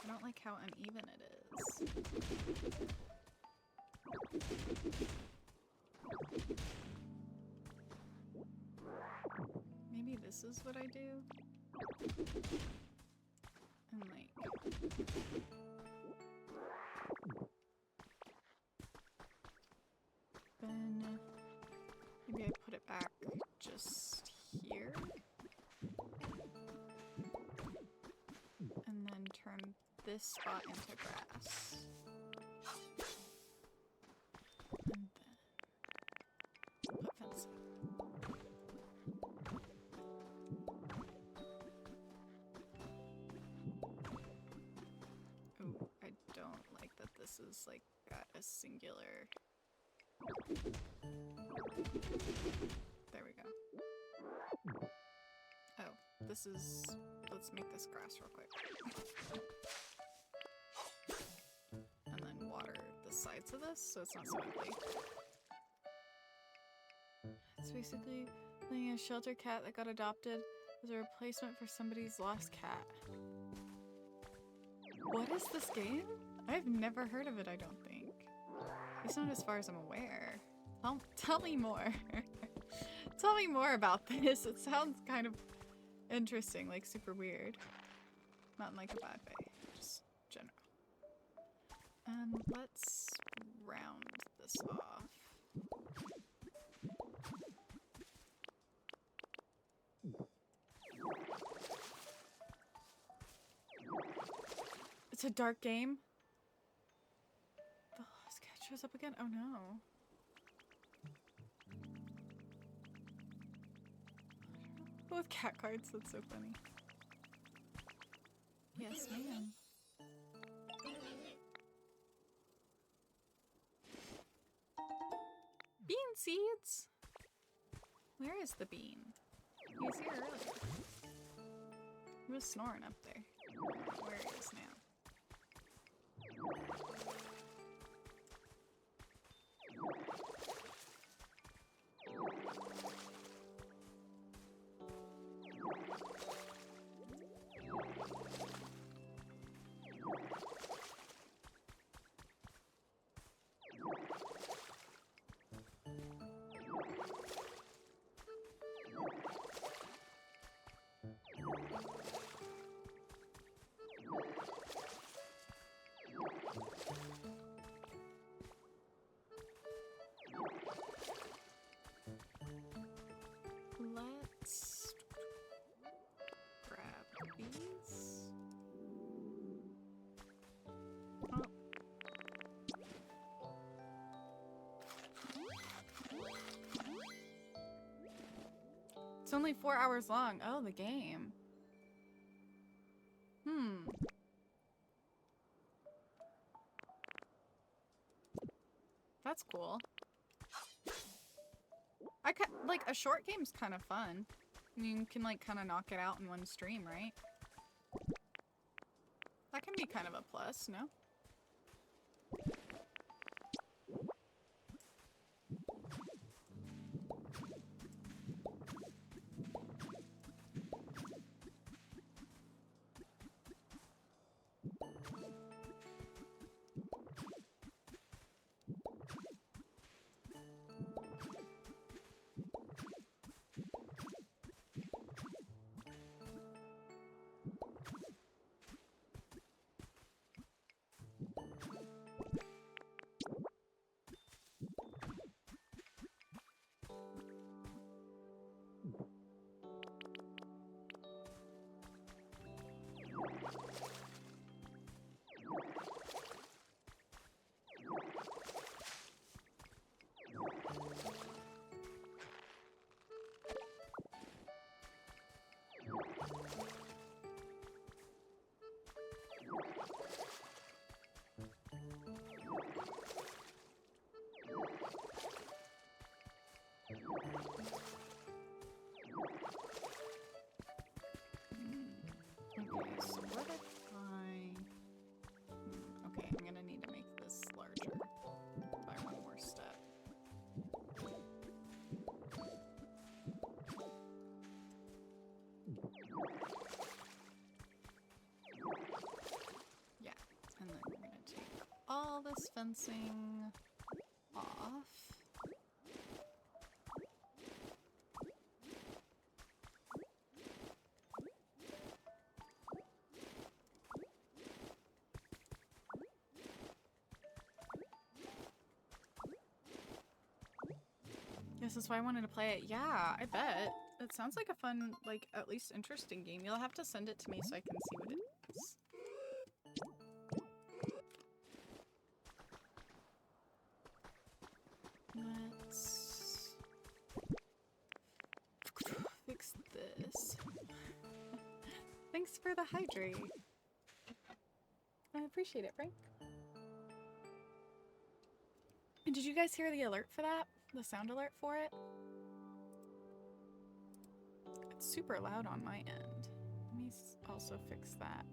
I don't like how uneven it is. Maybe this is what I do. And like... this spot into grass. And then put fencing. Ooh, I don't like that this is like got a singular. There we go. Oh, this is. Let's make this grass real quick. And then water the sides of this so it's not so ugly. It's basically playing a shelter cat that got adopted as a replacement for somebody's lost cat. What is this game? I've never heard of it, I don't think. At least not as far as I'm aware. Tell me more. Tell me more about this. It sounds kind of interesting, like super weird. Not in like a bad way, just general. And let's round this off. It's a dark game. The lost cat shows up again? Oh no. With cat cards, that's so funny. Yes, ma'am. Bean seeds? Where is the bean? He was here earlier. He was snoring up there. I don't know where he is now. Let's grab these. Oh. It's only 4 hours long. Oh, the game. That's cool. Like, a short game's kind of fun. You can, like, kind of knock it out in one stream, right? That can be kind of a plus, no? Okay, so what if I... Okay, I'm gonna need to make this larger by one more step. Yeah, and then we're gonna take all this fencing off. This is why I wanted to play it. Yeah, I bet. It sounds like a fun, like, at least interesting game. You'll have to send it to me so I can see what it is. for the hydrate. I appreciate it, Frank. And did you guys hear the alert for that? The sound alert for it? It's super loud on my end. Let me also fix that.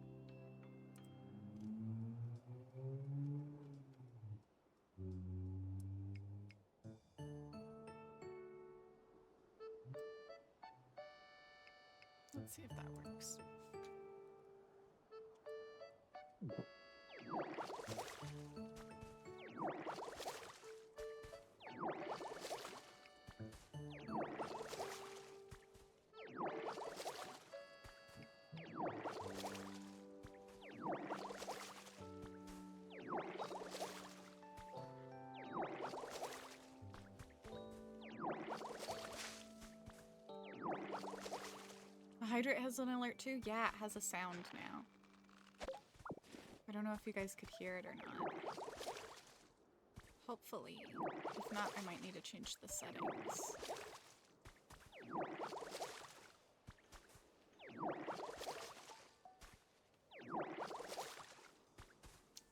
Let's see if that works. Hydrate has an alert too? Yeah, it has a sound now. I don't know if you guys could hear it or not. Hopefully. If not, I might need to change the settings.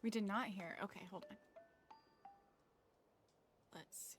We did not hear. Okay, hold on. Let's see.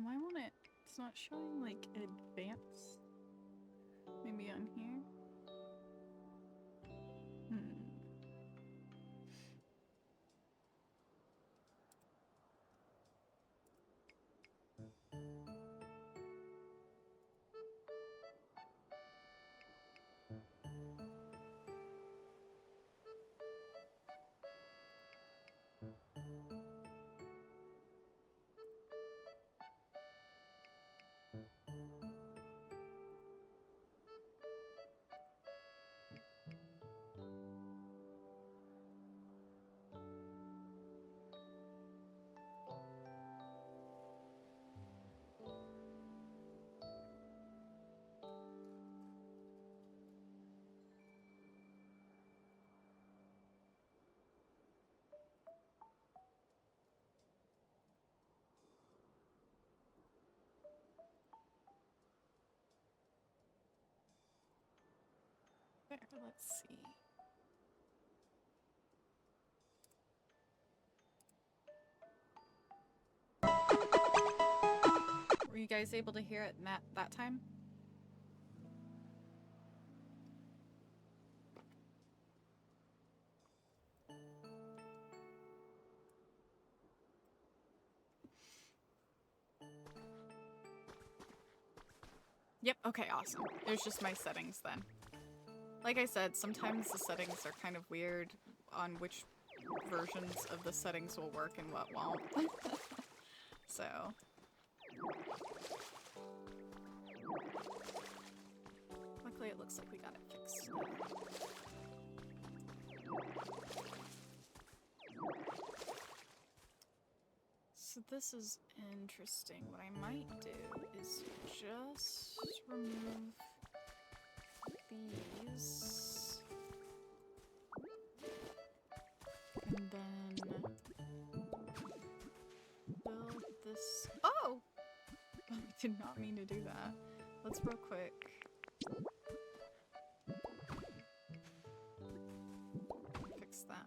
Why won't it? It's not showing like advance. Maybe on here. There, let's see. Were you guys able to hear it in that time? Yep, okay, awesome. It was just my settings then. Like I said, sometimes the settings are kind of weird on which versions of the settings will work and what won't. So. Luckily it looks like we got it fixed. So this is interesting. What I might do is just remove these. And then build this. Oh! I did not mean to do that. Let's real quick. Fix that.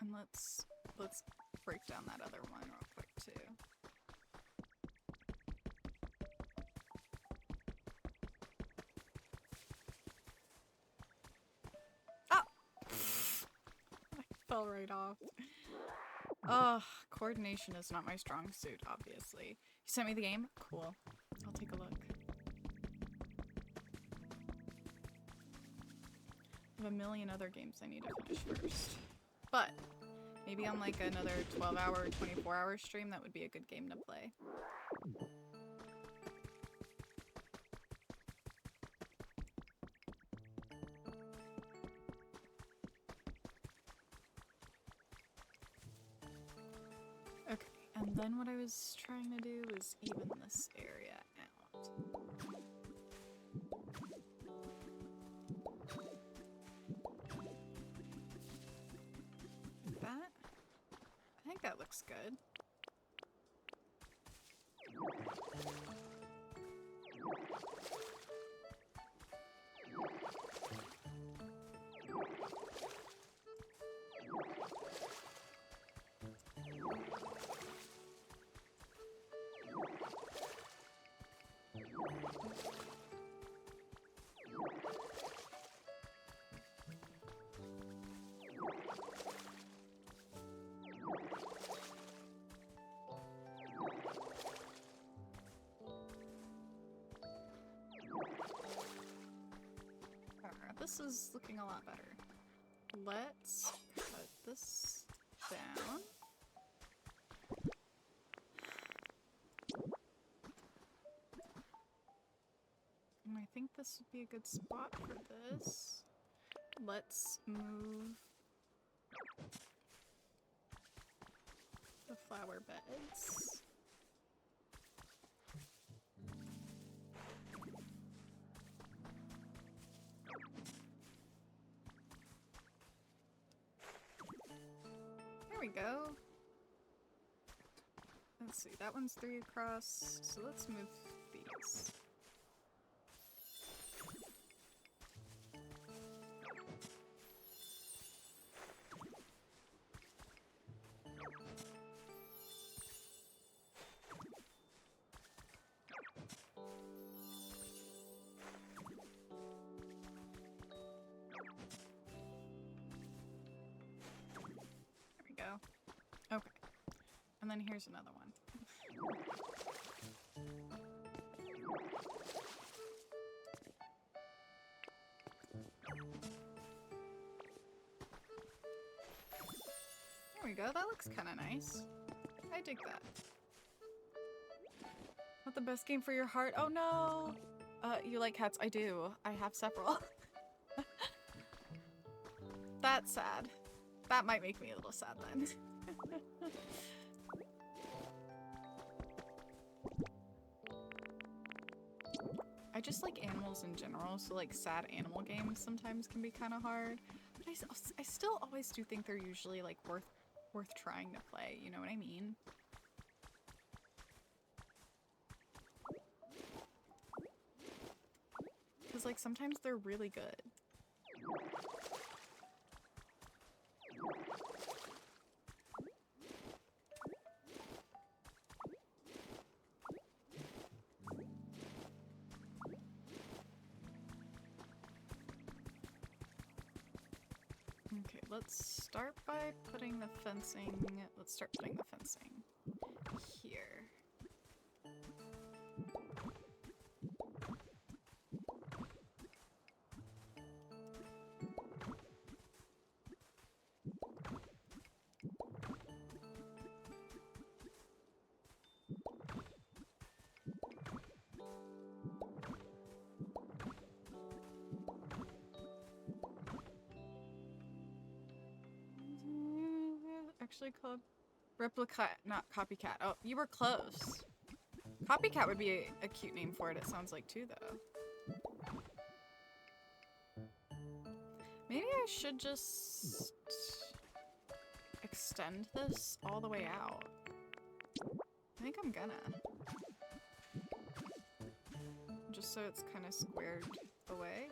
And let's break down that other one real quick too. Oh! I fell right off. Ugh, coordination is not my strong suit, obviously. You sent me the game? Cool. I'll take a look. have a million other games I need to finish first. But maybe on like another 12-hour, 24-hour stream, that would be a good game to play. Okay, and then what I was trying to do was even this area out. That? I think that looks good. This is looking a lot better. Let's cut this down. And I think this would be a good spot for this. Let's move the flower beds. There we go. Let's see, that one's 3 across, so let's move these. Okay. And then here's another one. There we go. That looks kind of nice. I dig that. Not the best game for your heart? Oh no! You like cats? I do. I have several. That's sad. That might make me a little sad then. I just like animals in general, so like sad animal games sometimes can be kind of hard. But I still always do think they're usually like worth trying to play, you know what I mean? Because like sometimes they're really good. Okay, let's start by putting the fencing. Let's start putting the fencing here. Actually called Replica, not Copycat. Oh, you were close. Copycat would be a cute name for it, it sounds like too, though. Maybe I should just extend this all the way out. I think I'm gonna. Just so it's kind of squared away.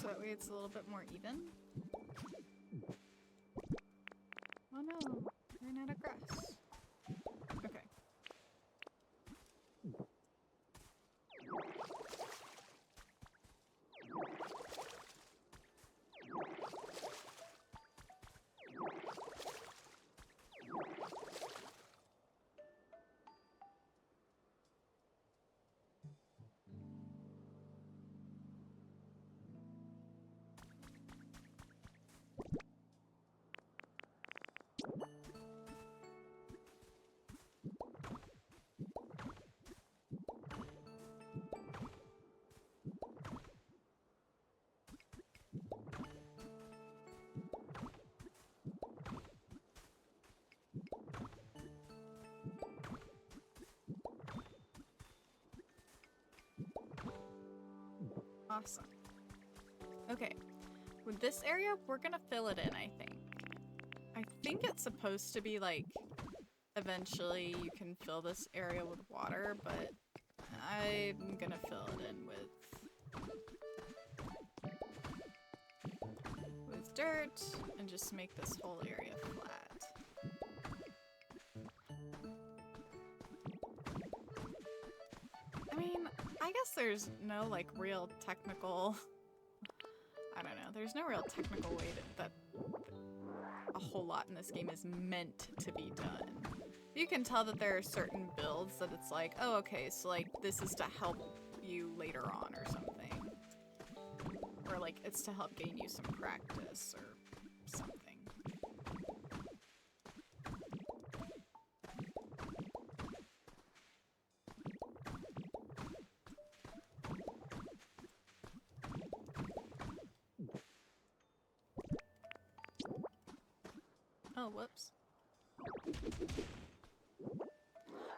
So that way it's a little bit more even. Oh no, ran out of grass. Okay. Awesome. Okay. With this area, we're gonna fill it in, I think. I think it's supposed to be like, eventually you can fill this area with water, but I'm gonna fill it in with dirt and just make this whole area flat. I mean, I guess there's no like real technical, I don't know, there's no real technical way that a whole lot in this game is meant to be done. You can tell that there are certain builds that it's like, oh, okay, so like this is to help you later on or something. Or like it's to help gain you some practice or something. Oh, whoops.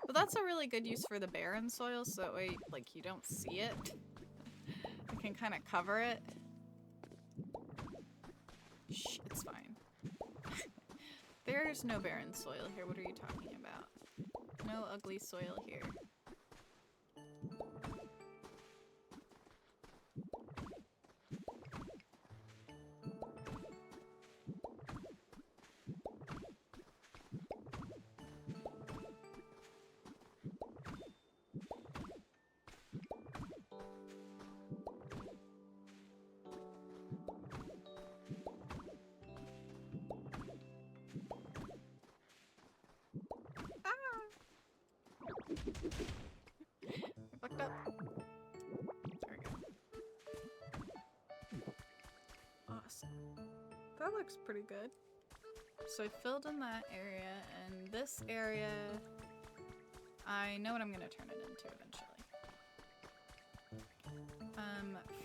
But that's a really good use for the barren soil, so that way, like, you don't see it. You can kind of cover it. Shh, it's fine. There's no barren soil here. What are you talking about? No ugly soil here. Fucked up. There we go. Awesome. That looks pretty good. So I filled in that area, and this area, I know what I'm gonna turn it into eventually.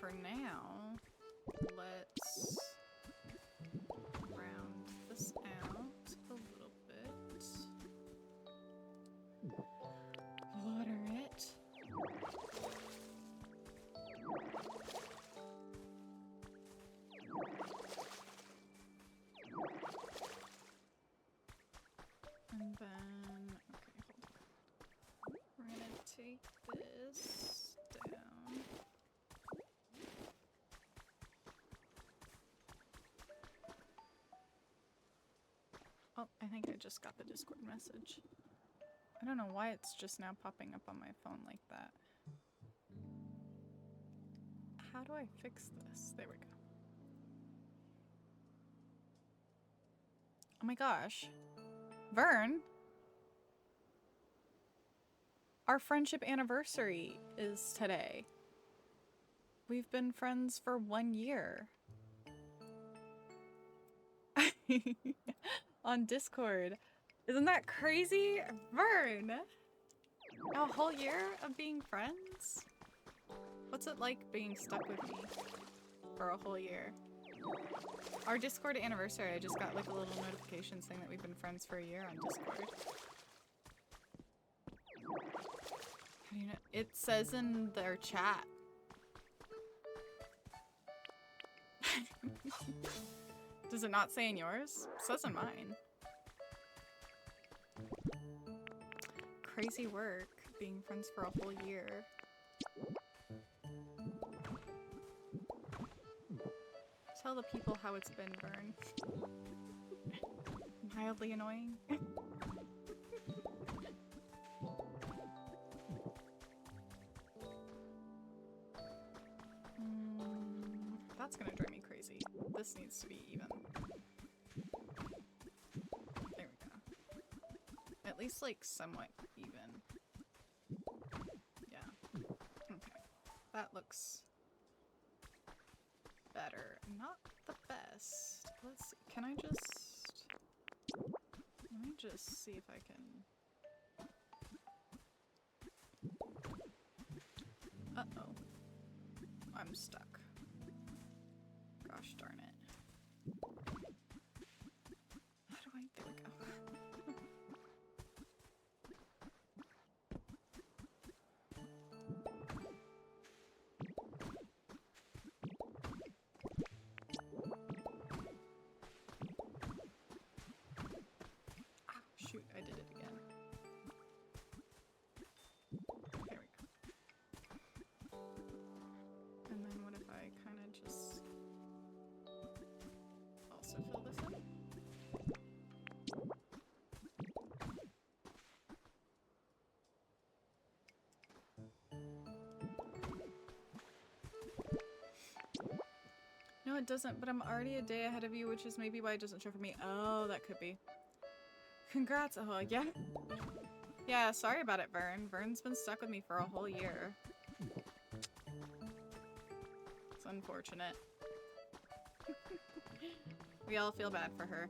For now, let's round this out a little bit. Water it. And then, okay, hold on. We're gonna take this down. Oh, I think I just got the Discord message. I don't know why it's just now popping up on my phone like that. How do I fix this? There we go. Oh my gosh. Vern? Our friendship anniversary is today. We've been friends for 1 year. On Discord. Isn't that crazy? Vern! A whole year of being friends? What's it like being stuck with me for a whole year? Our Discord anniversary, I just got like a little notification saying that we've been friends for a year on Discord. How do you know? It says in their chat. Does it not say in yours? It says in mine. Crazy work, being friends for a whole year. Tell the people how it's been, Vern. Mildly annoying. That's gonna drive me crazy. This needs to be even. There we go. At least like somewhat even. Yeah. Okay. That looks better. Not the best. Let's see. Can I just... just see if I can... Uh-oh. I'm stuck. Gosh darn it. How do I... There we go. Ah, shoot, I did it again. There we go. And then what if I kind of just also fill this in? No, it doesn't, but I'm already a day ahead of you, which is maybe why it doesn't show for me. Oh, that could be. Congrats. Oh, yeah. Yeah, sorry about it, Vern. Vern's been stuck with me for a whole year. It's unfortunate. We all feel bad for her.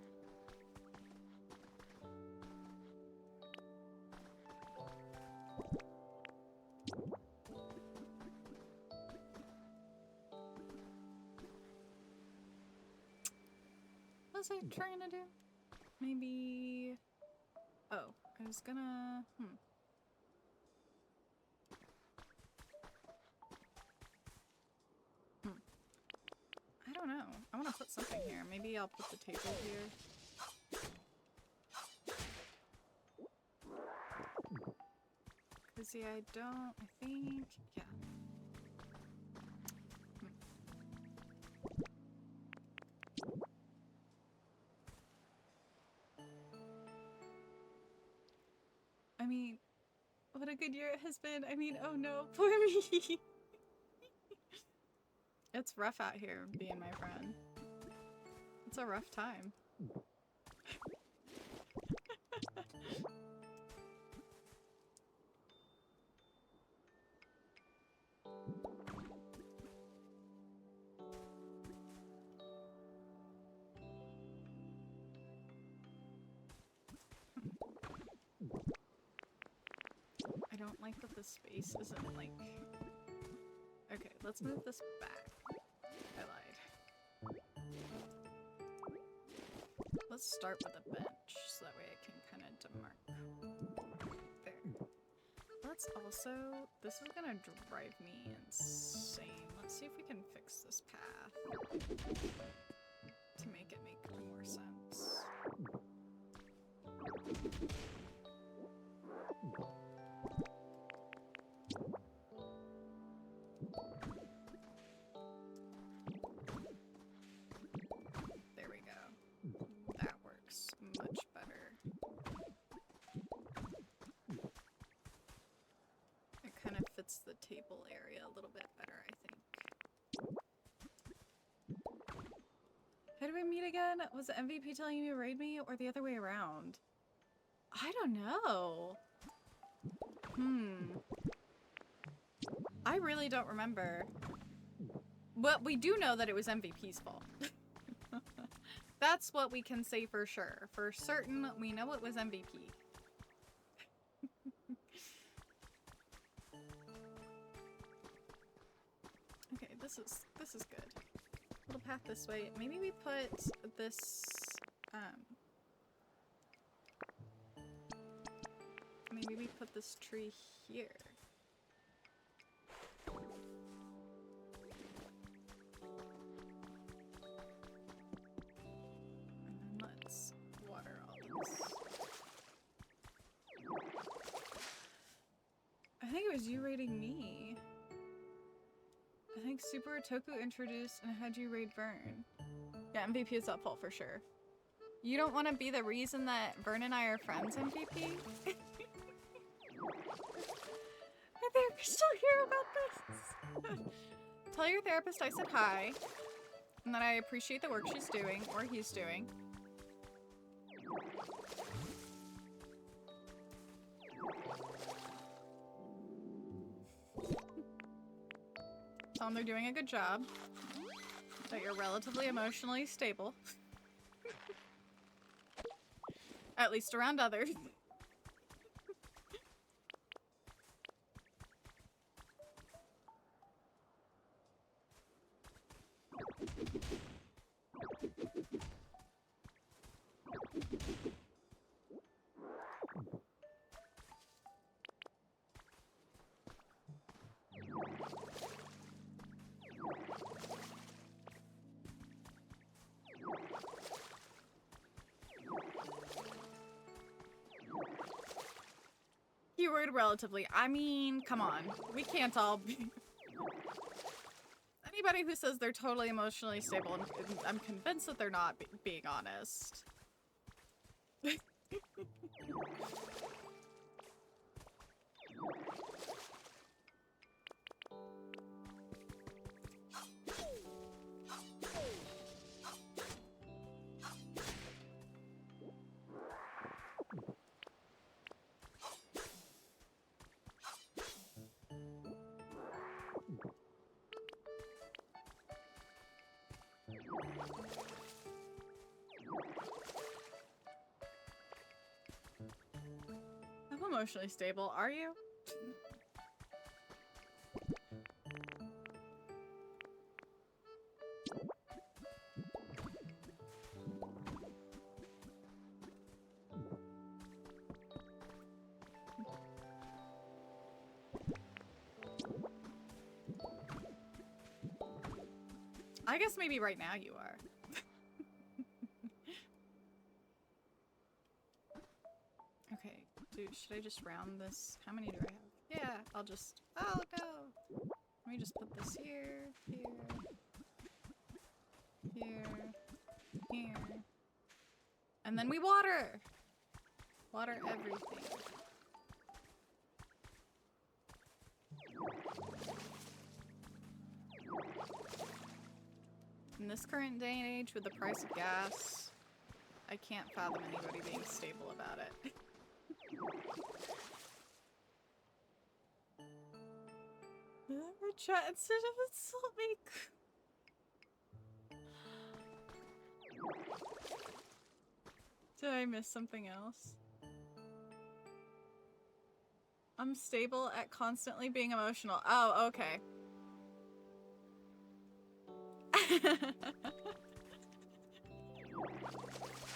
What was I trying to do? Maybe... Oh, I was gonna... I don't know. I want to put something here. Maybe I'll put the table here. Cause yeah, I think, yeah. I mean, what a good year it has been. I mean, oh no, poor me. It's rough out here being my friend. It's a rough time. I don't like that the space isn't like... Okay, let's move this back. I lied. Let's start with a bench, so that way I can kind of demark. There. Let's also... This is gonna drive me insane. Let's see if we can fix this path to make it make more sense. There we go. That works much better. It kind of fits the table area a little bit better, I think. How do we meet again? Was the MVP telling you to raid me or the other way around? I don't know. I really don't remember. But we do know that it was MVP's fault. That's what we can say for sure. For certain, we know it was MVP. Okay, this is good. Little path this way. Maybe we put this maybe we put this tree here. And then let's water all this. I think it was you raiding me. I think Super Toku introduced and had you raid Vern. Yeah, MVP is at fault for sure. You don't want to be the reason that Vern and I are friends, MVP? My therapist's still here about this. Tell your therapist I said hi, and that I appreciate the work she's doing, or he's doing. Tell them they're doing a good job. That you're relatively emotionally stable. At least around others. Keyword relatively. I mean, come on. We can't all be... Anybody who says they're totally emotionally stable, I'm convinced that they're not being honest. I'm emotionally stable, are you? I guess maybe right now you are. Okay, dude, should I just round this? How many do I have? Yeah, I'll just... Oh, no! Let me just put this here, here, here, here. And then we water! Water everything. In this current day and age, with the price of gas, I can't fathom anybody being stable about it. Chat instead of insult me. Did I miss something else? I'm stable at constantly being emotional. Oh, okay.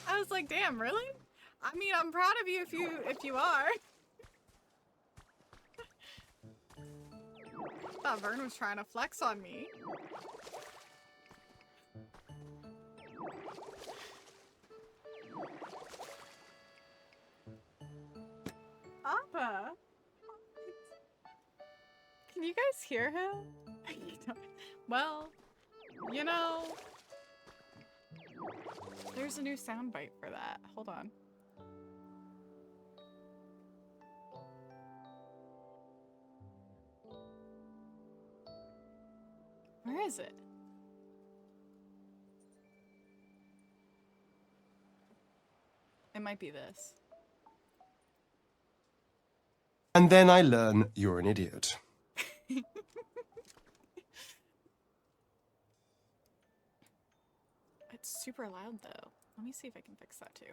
I was like, damn, really? I mean, I'm proud of you if you are. Thought Vern was trying to flex on me. Appa! Can you guys hear him? Well, you know, there's a new soundbite for that. Hold on. Where is it? It might be this. And then I learn you're an idiot. It's super loud though. Let me see if I can fix that too.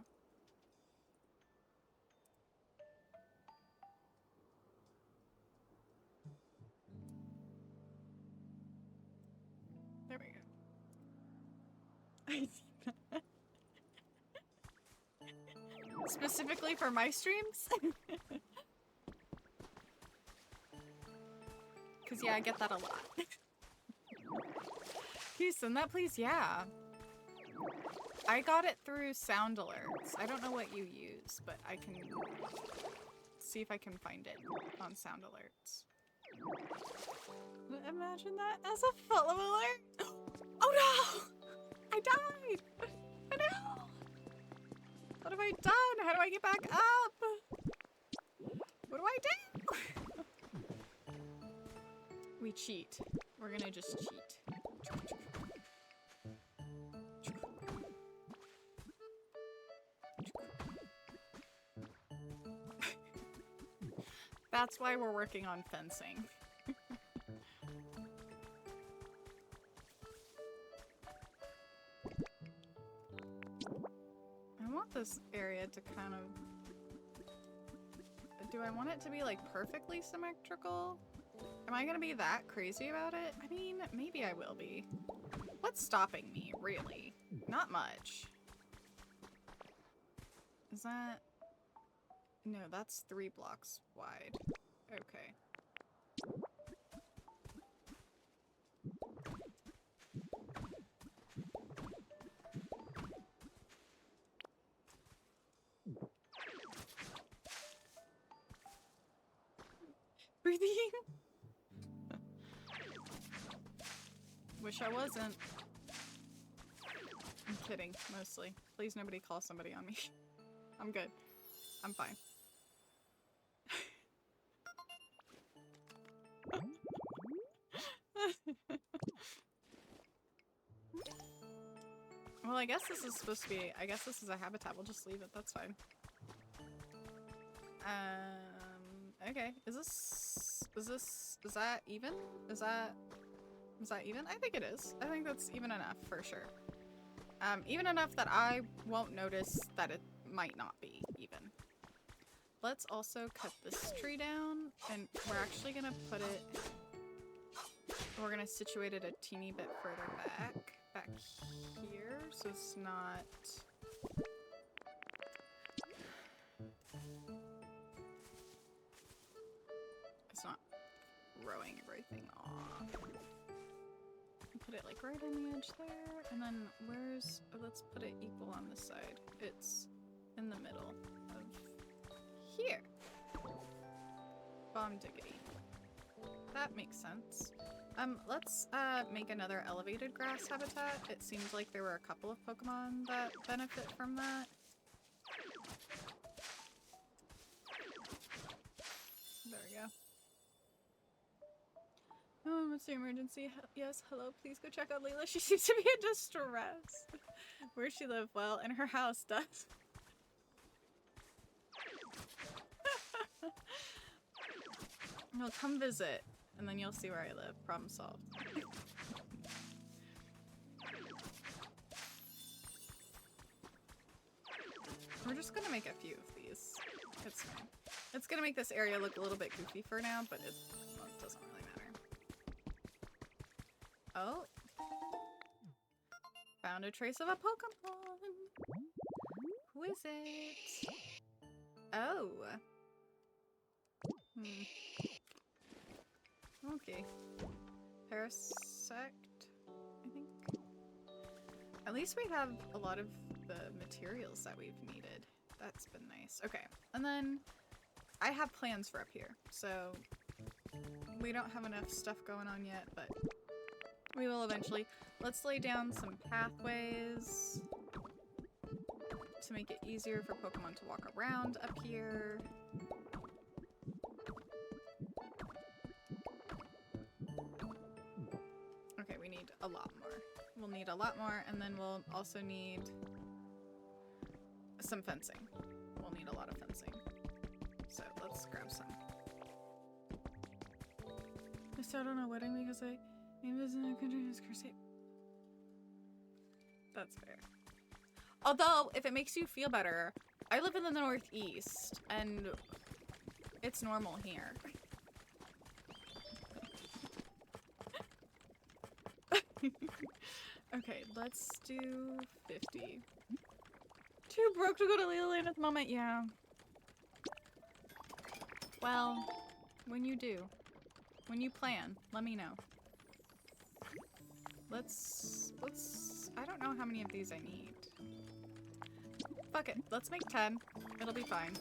There we go. Specifically for my streams? Cause yeah, I get that a lot. Can you send that please? Yeah. I got it through sound alerts. I don't know what you use, but I can see if I can find it on sound alerts. Imagine that as a full of alert. Oh no! I died! Oh no! What have I done? How do I get back up? What do I do? We cheat. We're gonna just cheat. That's why we're working on fencing. I want this area to kind of... Do I want it to be like perfectly symmetrical? Am I gonna be that crazy about it? I mean, maybe I will be. What's stopping me, really? Not much. Is that... No, that's 3 blocks wide. Okay. Breathing. Wish I wasn't. I'm kidding, mostly. Please nobody call somebody on me. I'm good. I'm fine. Well, I guess this is supposed to be... I guess this is a habitat. We'll just leave it. That's fine. Okay. Is that even? Is that even? I think it is. I think that's even enough for sure. Even enough that I won't notice that it might not be even. Let's also cut this tree down, and we're actually gonna put it... We're gonna situate it a teeny bit further back here, so it's not... It's not throwing everything off. Put it like right on the edge there, and then where's... Oh, let's put it equal on this side. It's in the middle of here. Bomb diggity. That makes sense. Let's make another elevated grass habitat. It seems like there were a couple of Pokemon that benefit from that. There we go. Oh, what's the emergency? Yes, hello, please go check on Layla. She seems to be in distress. Where's she live? Well, in her house, does. Well, come visit, and then you'll see where I live. Problem solved. We're just gonna make a few of these. It's fine. It's gonna make this area look a little bit goofy for now, but it doesn't really matter. Oh. Found a trace of a Pokemon. Who is it? Oh. Okay. Parasect, I think. At least we have a lot of the materials that we've needed. That's been nice. Okay, and then I have plans for up here. So we don't have enough stuff going on yet, but we will eventually. Let's lay down some pathways to make it easier for Pokemon to walk around up here. Okay, we need a lot more. We'll need a lot more, and then we'll also need some fencing. We'll need a lot of fencing. So let's grab some. I started on a wedding because I was in a continuous crusade. That's fair. Although, if it makes you feel better, I live in the Northeast, and it's normal here. Okay, let's do 50. Too broke to go to Leland at the moment, yeah. Well, when you do, when you plan, let me know. Let's, I don't know how many of these I need. Fuck it, let's make 10. It'll be fine.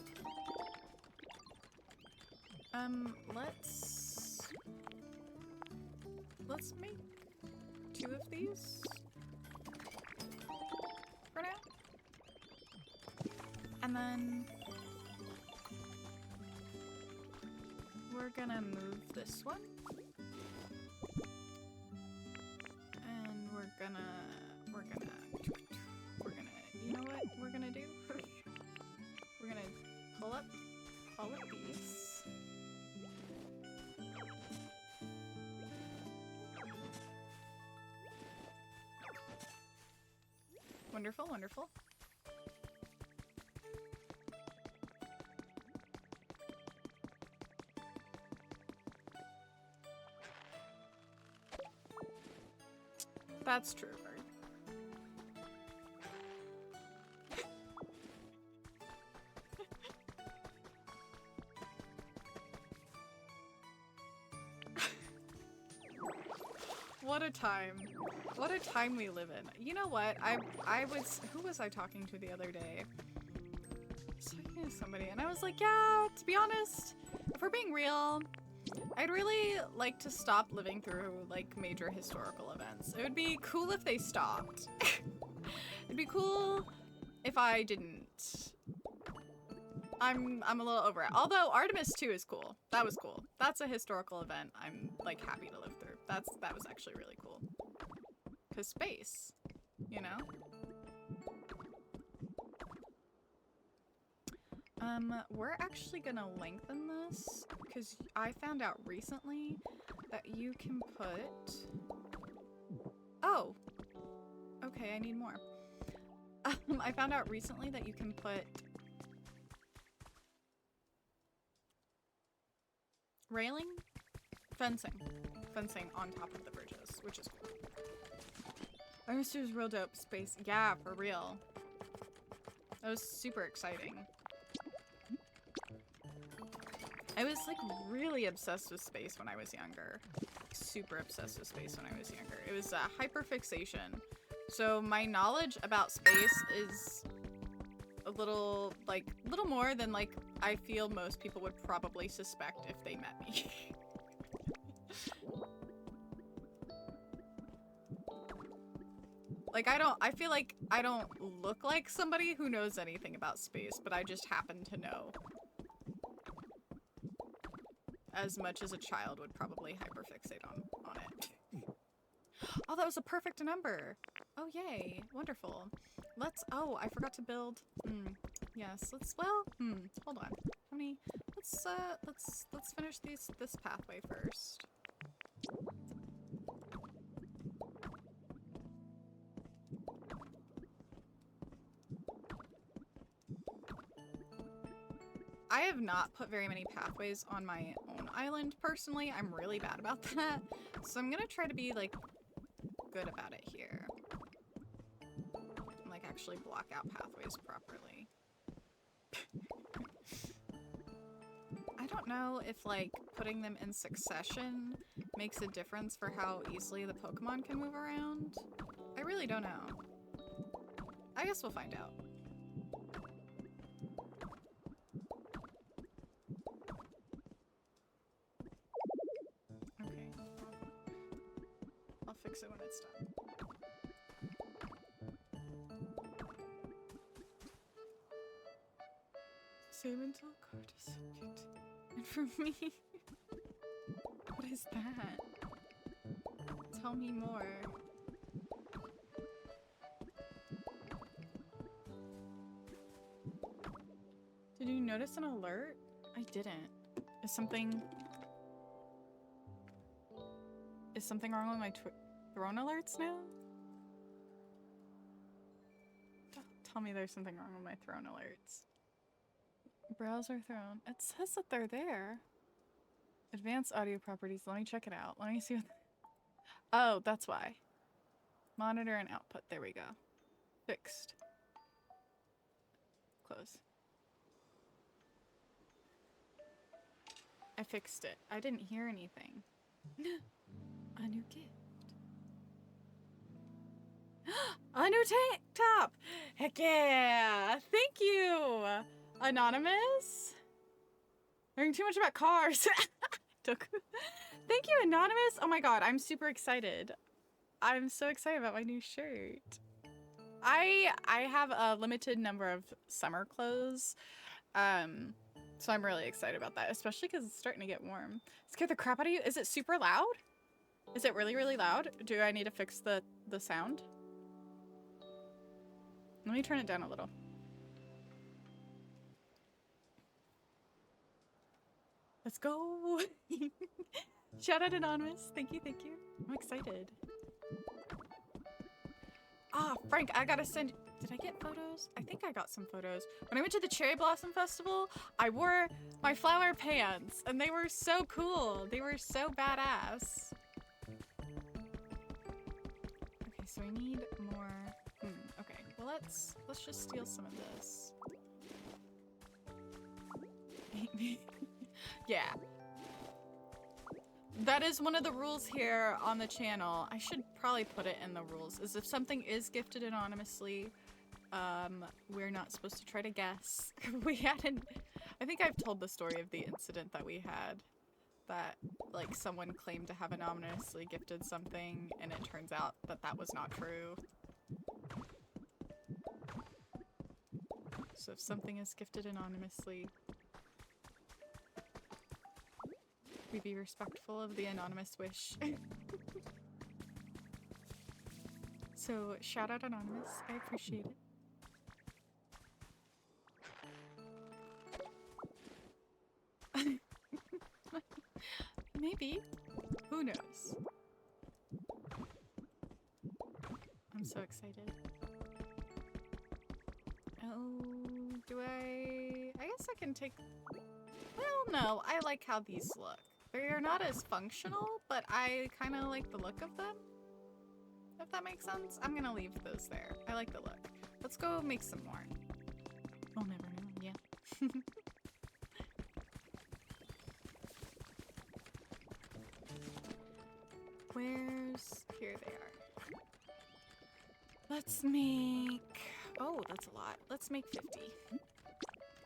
Let's make 2 of these for now. And then we're gonna move this one. And we're gonna, you know what we're gonna do? We're gonna pull up all of these. Wonderful, wonderful. That's true, Bird. What a time. What a time we live in. You know what? I was, who was I talking to the other day? I was talking to somebody and I was like, yeah, to be honest, if we're being real, I'd really like to stop living through like major historical events. It would be cool if they stopped. It'd be cool if I didn't. I'm a little over it. Although Artemis 2 is cool. That was cool. That's a historical event I'm like happy to live through. That was actually really cool. 'Cause space, you know? We're actually gonna lengthen this because I found out recently that you can put... Oh! Okay, I need more. I found out recently that you can put railing? Fencing on top of the bridges, which is cool. Artemis 2 is real dope. Space, yeah, for real. That was super exciting. I was like really obsessed with space when I was younger. Super obsessed with space when I was younger. It was hyperfixation. So my knowledge about space is a little more than like I feel most people would probably suspect if they met me. Like I feel like I don't look like somebody who knows anything about space, but I just happen to know as much as a child would probably hyperfixate on it. Oh, that was a perfect number. Oh, yay. Wonderful. Oh, I forgot to build. Yes, hold on. How many, let's finish this pathway first. I have not put very many pathways on my own island, personally. I'm really bad about that. So I'm gonna try to be, like, good about it here. And, like, actually block out pathways properly. I don't know if, like, putting them in succession makes a difference for how easily the Pokemon can move around. I really don't know. I guess we'll find out. Fix it when it's done. Save until card is subject. And for me, what is that? Tell me more. Did you notice an alert? I didn't. Is something wrong with my throne alerts now? Don't tell me there's something wrong with my throne alerts. Browser throne. It says that they're there. Advanced audio properties. Let me check it out. Let me see what... Oh, that's why. Monitor and output. There we go. Fixed. Close. I fixed it. I didn't hear anything. A new gift. A new tank top! Heck yeah! Thank you! Anonymous? Learning too much about cars. Thank you, Anonymous! Oh my god, I'm super excited. I'm so excited about my new shirt. I have a limited number of summer clothes. So I'm really excited about that, especially because it's starting to get warm. Scared the crap out of you? Is it super loud? Is it really, really loud? Do I need to fix the sound? Let me turn it down a little. Let's go! Shout out Anonymous. Thank you, thank you. I'm excited. Ah, Frank, I gotta send... Did I get photos? I think I got some photos. When I went to the Cherry Blossom Festival, I wore my flower pants, and they were so cool. They were so badass. Okay, so I need more. Okay. Well, let's just steal some of this. Yeah. That is one of the rules here on the channel. I should probably put it in the rules. Is if something is gifted anonymously, we're not supposed to try to guess. We hadn't. I think I've told the story of the incident that we had. That, like, someone claimed to have anonymously gifted something, and it turns out that that was not true. So if something is gifted anonymously, we be respectful of the anonymous wish. So, shout out Anonymous. I appreciate it. Maybe. Who knows? I'm so excited. Oh, do I guess I can take... Well, no. I like how these look. They're not as functional, but I kind of like the look of them. If that makes sense. I'm gonna leave those there. I like the look. Let's go make some more. We'll never know. Yeah. Where's... Here they are. Let's make... Oh, that's a lot. Let's make 50.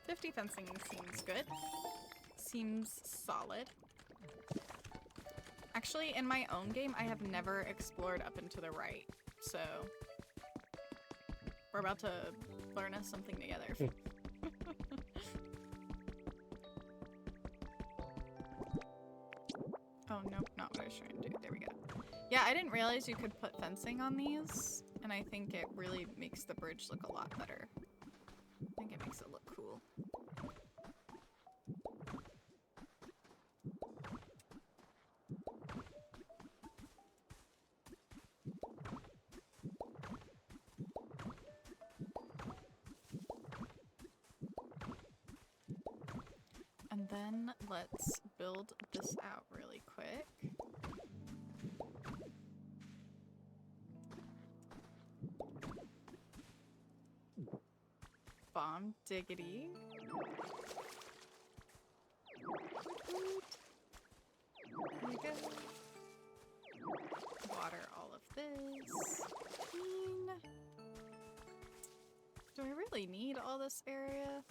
50 fencing seems good. Seems solid. Actually, in my own game, I have never explored up and to the right. So... We're about to learn us something together. Oh, nope, not what I was trying to do. There we go. Yeah, I didn't realize you could put fencing on these, and I think it really makes the bridge look a lot better. I think it makes it look cool. And then let's build this out really quick. Bomb diggity. There we go. Water all of this. Clean. Do I really need all this area?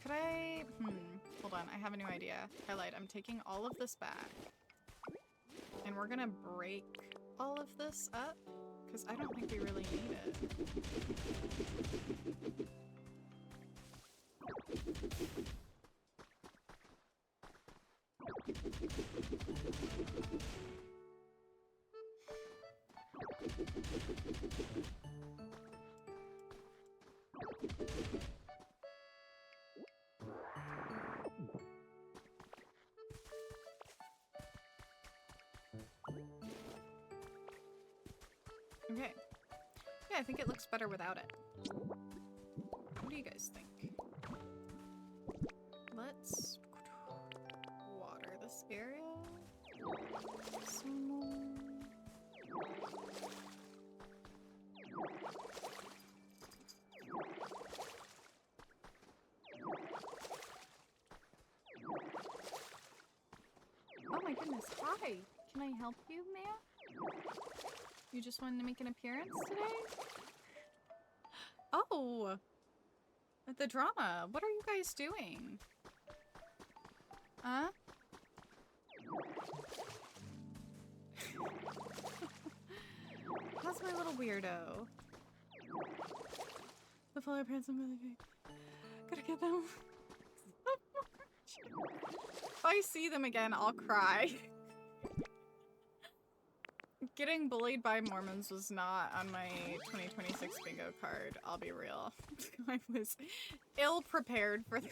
Could I... Hold on, I have a new idea. Highlight, I'm taking all of this back. And we're gonna break all of this up. Because I don't think we really need it. Okay. Yeah, I think it looks better without it. What do you guys think? Let's water this area. Some more. Oh my goodness, hi! Can I help you, ma'am? You just wanted to make an appearance today? Oh! The drama. What are you guys doing? Huh? How's my little weirdo? The flower pants, I'm really big. Gotta get them. If I see them again, I'll cry. Getting bullied by Mormons was not on my 2026 bingo card, I'll be real. I was ill prepared for that.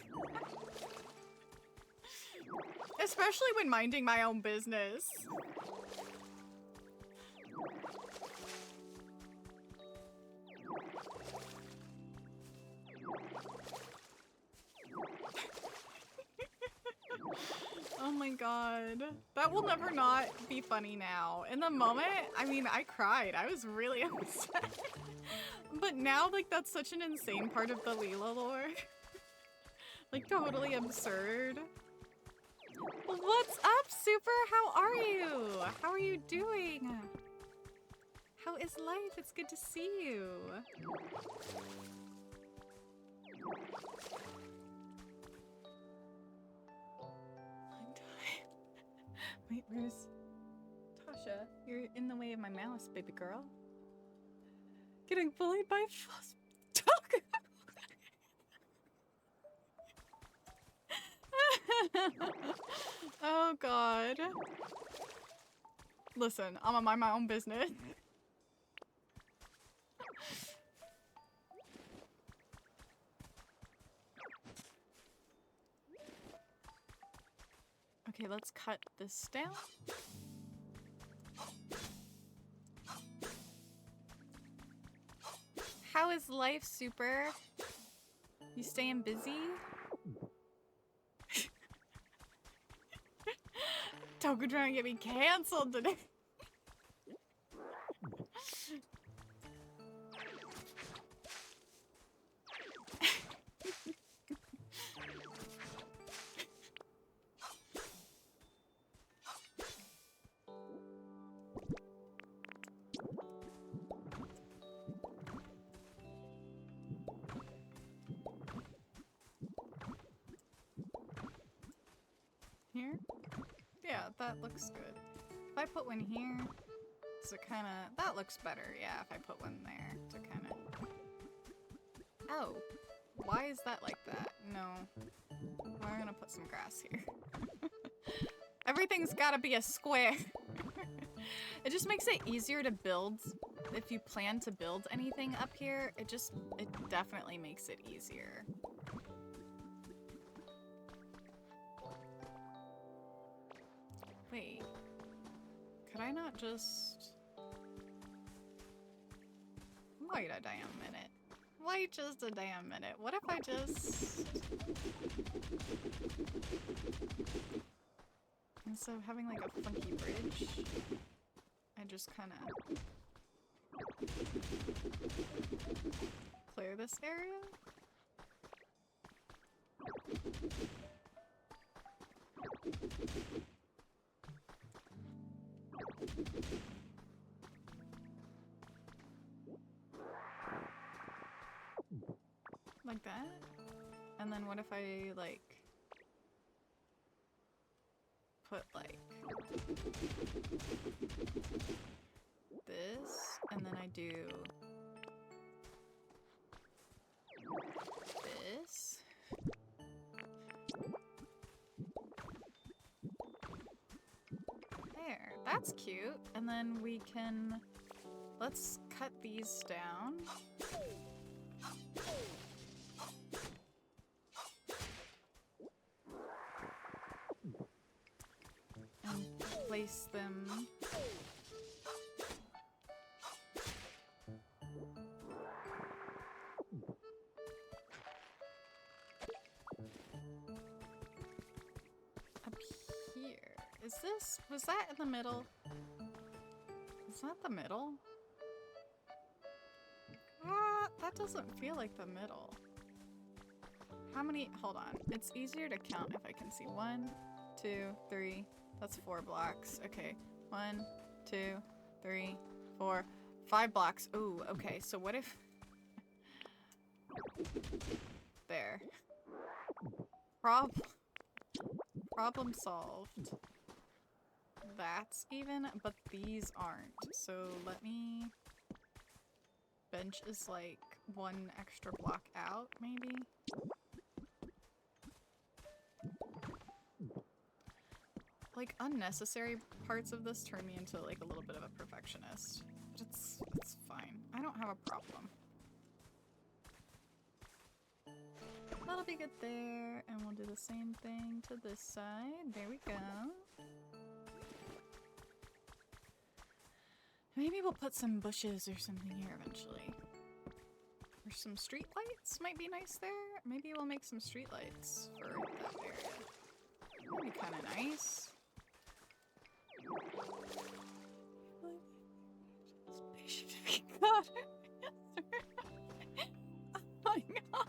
Especially when minding my own business. Oh my god. That will never not be funny now. In the moment, I mean, I cried. I was really upset. But now, like, that's such an insane part of the Leela lore. Like, totally absurd. What's up, Super? How are you? How are you doing? How is life? It's good to see you. Wait, where's Tasha? You're in the way of my mouse, baby girl. Getting bullied by false talk. Oh god. Listen, I'm gonna mind my own business. Okay, let's cut this down. How is life, Super? You staying busy? Toku trying to get me canceled today. Here? Yeah, that looks good. If I put one here, so kind of, that looks better. Yeah, if I put one there to kind of. Oh, why is that like that? No, we're gonna put some grass here. Everything's gotta be a square. It just makes it easier to build. If you plan to build anything up here, it definitely makes it easier. Wait, could I not just... Wait a damn minute. Wait just a damn minute. What if I just... Instead of having like a funky bridge, I just kind of clear this area? Like that? And then what if I, like, put, like, this, and then I do this? There, that's cute. And then we can, let's cut these down. And place them up here. Is this, was that in the middle? Is that the middle? That doesn't feel like the middle. How many, hold on. It's easier to count if I can see. 1, 2, 3, that's 4 blocks. Okay, 1, 2, 3, 4, 5 blocks. Ooh, okay, so what if... There. Problem solved. That's even, but these aren't. So let me... Bench is like 1 extra block out, maybe? Like, unnecessary parts of this turn me into like a little bit of a perfectionist. But it's fine. I don't have a problem. That'll be good there, and we'll do the same thing to this side. There we go. Maybe we'll put some bushes or something here eventually. Or some street lights might be nice there. Maybe we'll make some street lights for that area. That'd be kind kind of nice. God. Oh my god.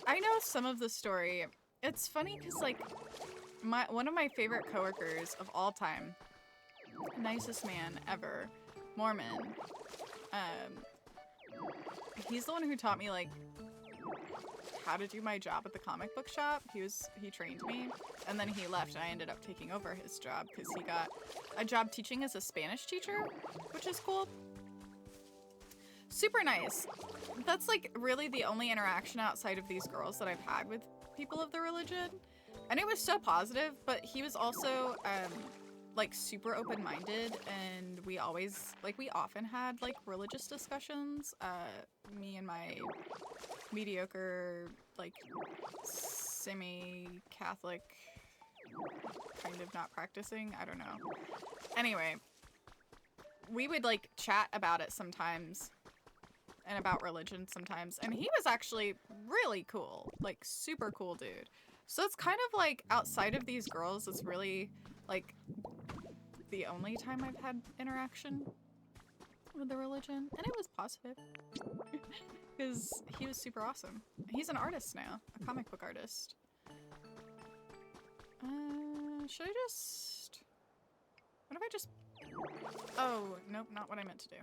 I know some of the story. It's funny because like one of my favorite coworkers of all time, nicest man ever, Mormon. He's the one who taught me like how to do my job at the comic book shop. He trained me, and then he left and I ended up taking over his job because he got a job teaching as a Spanish teacher, which is cool. Super nice. That's like really the only interaction outside of these girls that I've had with people of the religion. And it was so positive, but he was also like super open-minded, and we often had like religious discussions. Me and my mediocre, like semi-Catholic, kind of not practicing, I don't know. Anyway, we would like chat about it sometimes and about religion sometimes, and he was actually really cool, like super cool dude. So it's kind of like outside of these girls, it's really like the only time I've had interaction with the religion, and it was positive because he was super awesome. He's an artist now, a comic book artist. Should I just... What if I just... Oh, nope, not what I meant to do.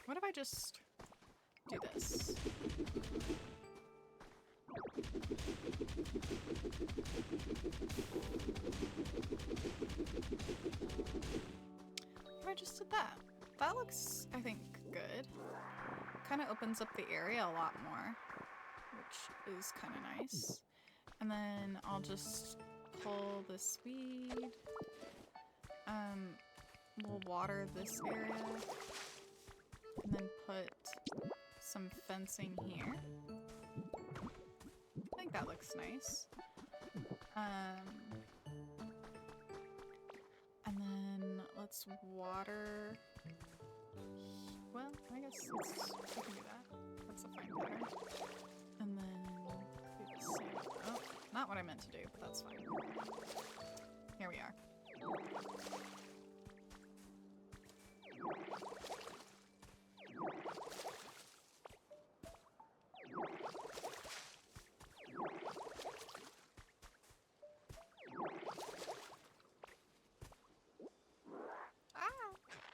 What if I just do this? If I just did that. That looks, I think, good. Kind of opens up the area a lot more, which is kind of nice. And then I'll just pull this weed. We'll water this area. And then put some fencing here. I think that looks nice. And then let's water. Well, I guess we can do that. That's a fine pattern. And then do the same. Oh, not what I meant to do, but that's fine. Here we are.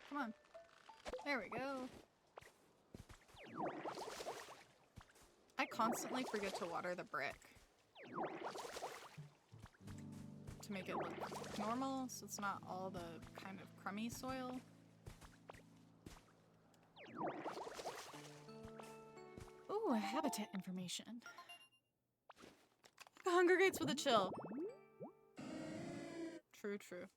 Come on. There we go. I constantly forget to water the brick to make it look normal, so it's not all the kind of crummy soil. Ooh, habitat information. Hunger Gates with a chill. True, true.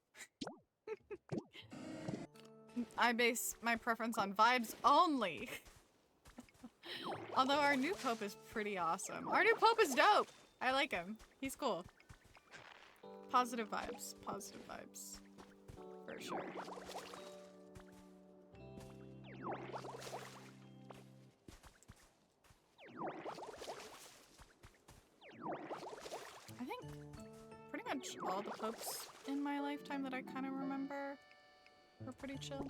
I base my preference on vibes only. Although our new Pope is pretty awesome. Our new Pope is dope! I like him. He's cool. Positive vibes. Positive vibes. For sure. I think pretty much all the popes in my lifetime that I kind of remember were pretty chill.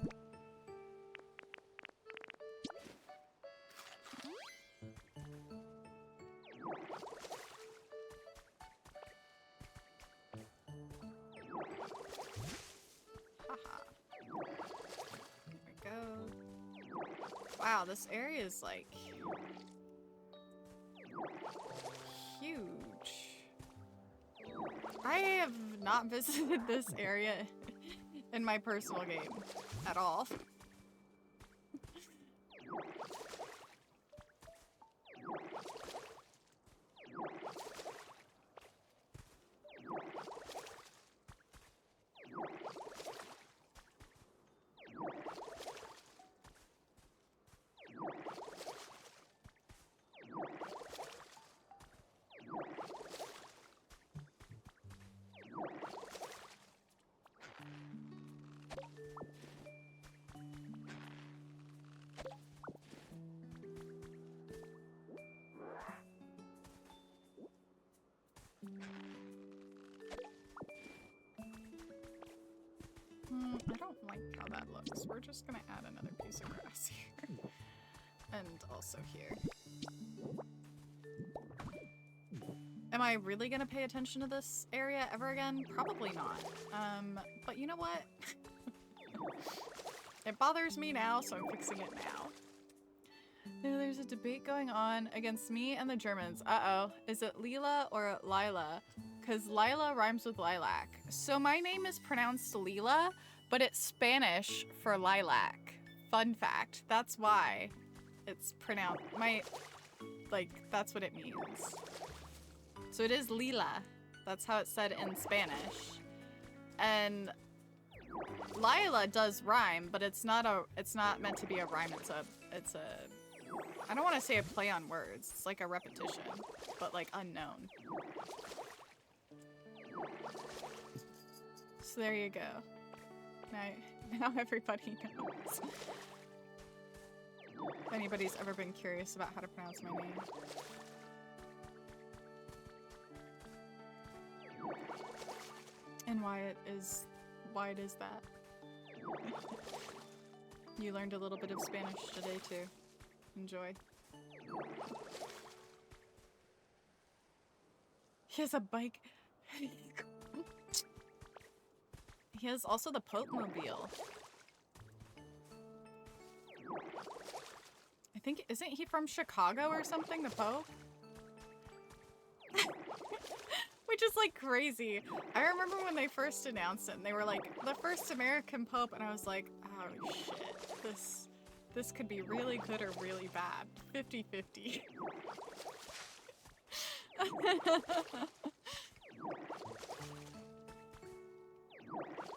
Haha. There we go. Wow, this area is like huge. I have not visited this area in my personal game at all. we're just gonna add another piece of grass here. And also here. Am I really gonna pay attention to this area ever again? Probably not. But you know what? It bothers me now, so I'm fixing it now. There's a debate going on against me and the Germans. Uh-oh. Is it Lila or Lila? Because Lila rhymes with lilac. So my name is pronounced Lila, but it's Spanish for lilac. Fun fact. That's why it's pronounced... that's what it means. So it is Lila. That's how it's said in Spanish. And Lila does rhyme, but it's not meant to be a rhyme. It's a I don't want to say a play on words. It's like a repetition, but like unknown. So there you go. Now everybody knows. If anybody's ever been curious about how to pronounce my name. And why it is that. You learned a little bit of Spanish today too. Enjoy. He has a bike. He has also the Pokemobile. I think, isn't he from Chicago or something, the Pope? Which is like crazy. I remember when they first announced it and they were like, the first American Pope, and I was like, oh shit, this could be really good or really bad. 50-50.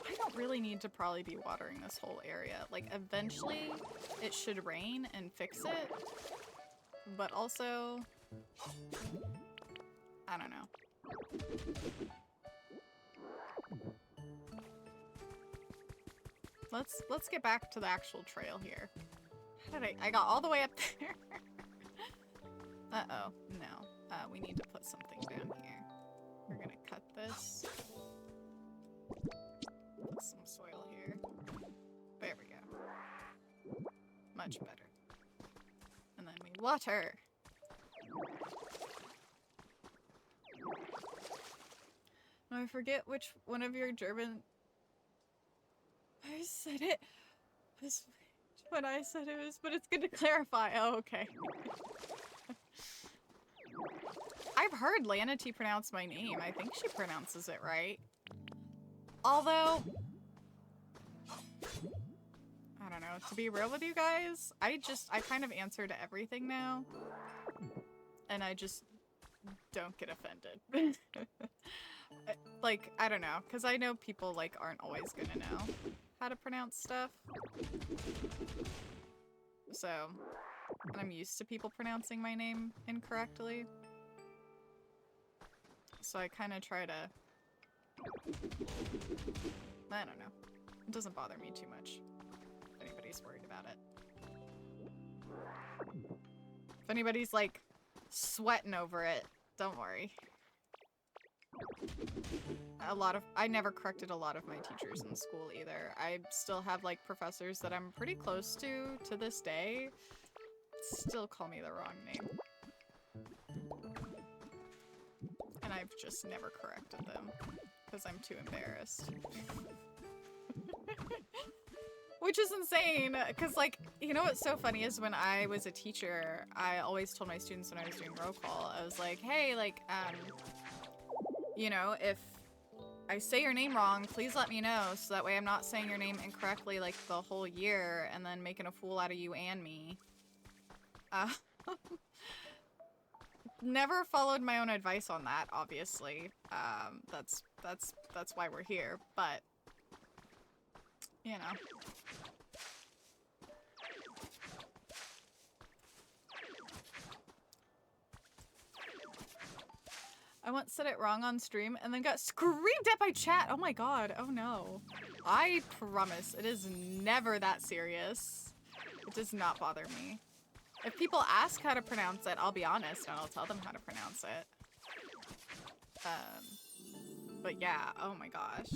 I don't really need to probably be watering this whole area. Like, eventually it should rain and fix it. But also, I don't know. Let's get back to the actual trail here. How did I got all the way up there. Uh-oh, no. We need to put something down here. We're gonna cut this. Put some soil here. There we go. Much better. And then we water. I forget which one of your German... I said it. This what I said it was, but it's good to clarify. Oh, okay. I've heard Lana T pronounce my name. I think she pronounces it right. Although... I don't know. To be real with you guys, I kind of answer to everything now. And I just don't get offended. Like, I don't know, because I know people, like, aren't always gonna know how to pronounce stuff. So, and I'm used to people pronouncing my name incorrectly. So I kind of try to... I don't know. It doesn't bother me too much, if anybody's worried about it. If anybody's, like, sweating over it, don't worry. I never corrected a lot of my teachers in school either. I still have like professors that I'm pretty close to this day. Still call me the wrong name. And I've just never corrected them because I'm too embarrassed. Which is insane, because like, you know what's so funny is when I was a teacher, I always told my students when I was doing roll call, I was like, hey, like, you know, if I say your name wrong, please let me know, so that way I'm not saying your name incorrectly like the whole year and then making a fool out of you and me. Never followed my own advice on that, obviously. That's why we're here, but you know. I once said it wrong on stream and then got screamed at by chat. Oh my god. Oh no. I promise it is never that serious. It does not bother me. If people ask how to pronounce it, I'll be honest and I'll tell them how to pronounce it. But yeah, oh my gosh.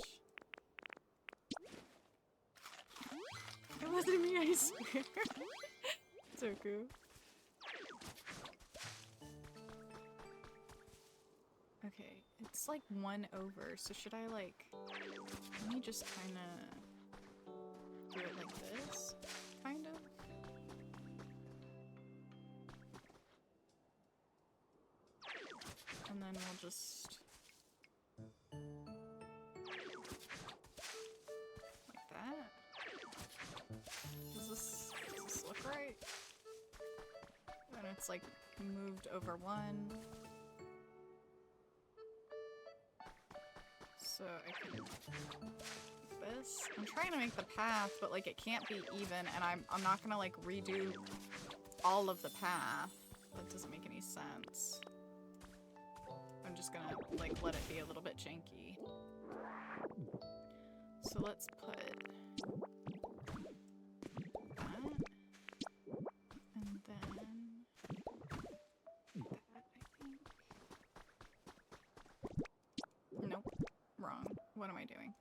It wasn't me, I swear. So cool. Okay, it's like 1 over, so should I like... Let me just kinda... do it like this? Kind of? And then we'll just... like that? Does this look right? And it's like moved over 1. So I can like this. I'm trying to make the path, but like it can't be even, and I'm not gonna like redo all of the path. That doesn't make any sense. I'm just gonna like let it be a little bit janky. So let's put that, and then that, I think. Nope, wrong. What am I doing?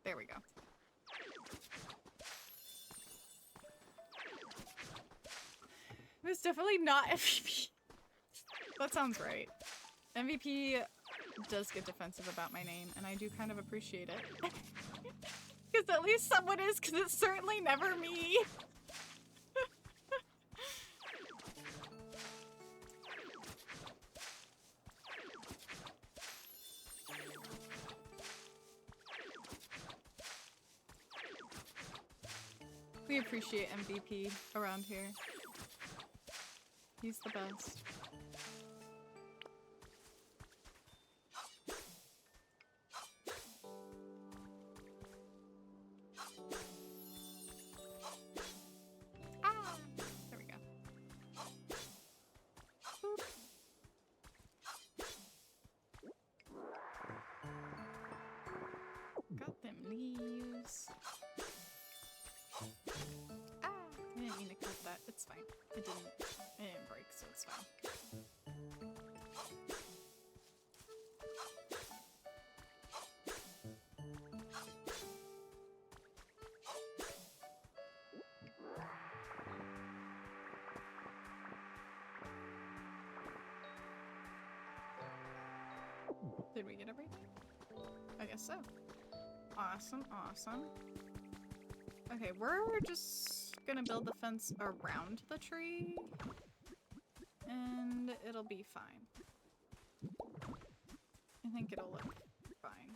There we go. It was definitely not MVP. That sounds right. MVP does get defensive about my name, and I do kind of appreciate it. Because at least someone is, because it's certainly never me. We appreciate MVP around here. He's the best. Ah! There we go. Boop. Got them leaves. Ah! I didn't mean to cut that. It's fine. It didn't break, so it's fine. Did we get everything? I guess so. Awesome, awesome. Okay, we're just gonna build the fence around the tree, and it'll be fine. I think it'll look fine.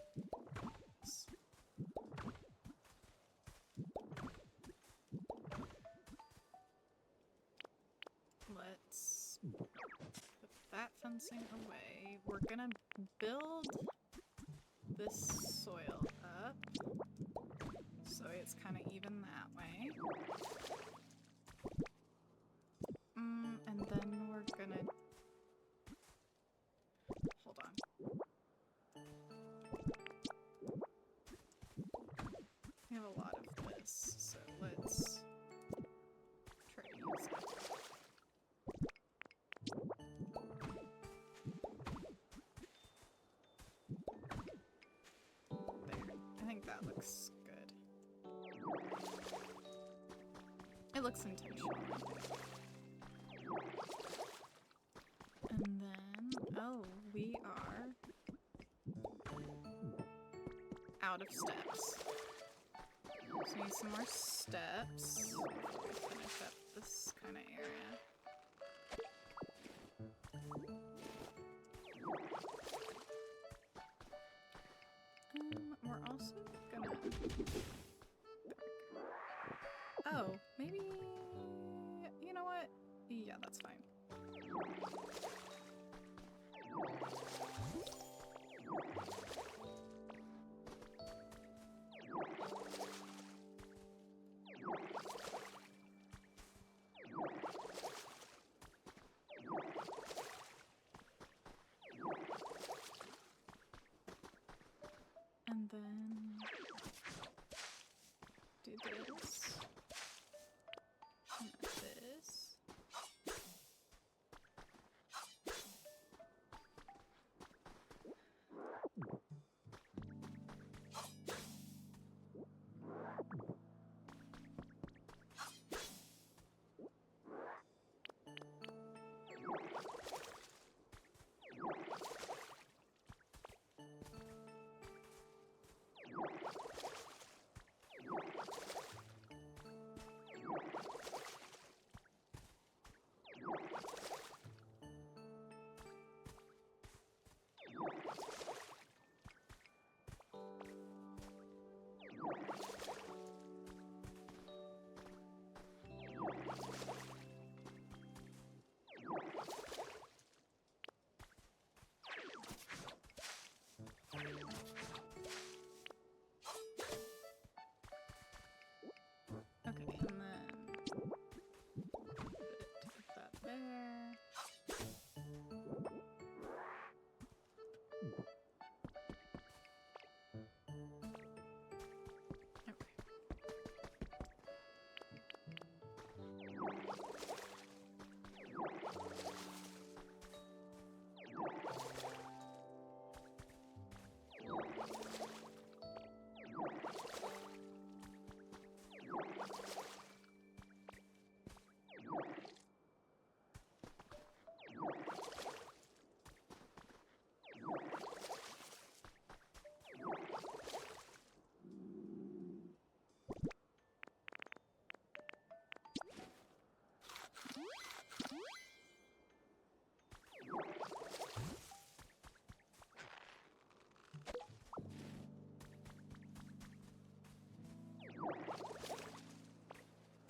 Let's put that fencing away. We're gonna build this soil up so it's kind of even that way. And then we're gonna... Hold on. We have a lot of this, so let's try to use it. There. I think that looks good. It looks intentional. And then, oh, we are out of steps. So we need some more steps before we finish up this kind of area. We're also gonna... Oh, maybe... You know what? Yeah, that's fine. And then do this. And this. there.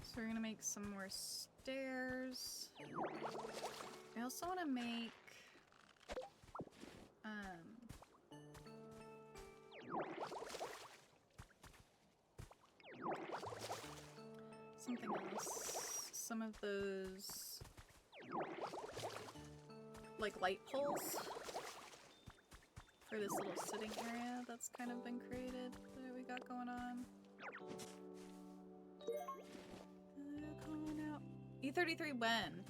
So we're gonna make some more stairs. I also want to make something else. Some of those like light poles for this little sitting area that's kind of been created that we got going on. Calling out. E33 when?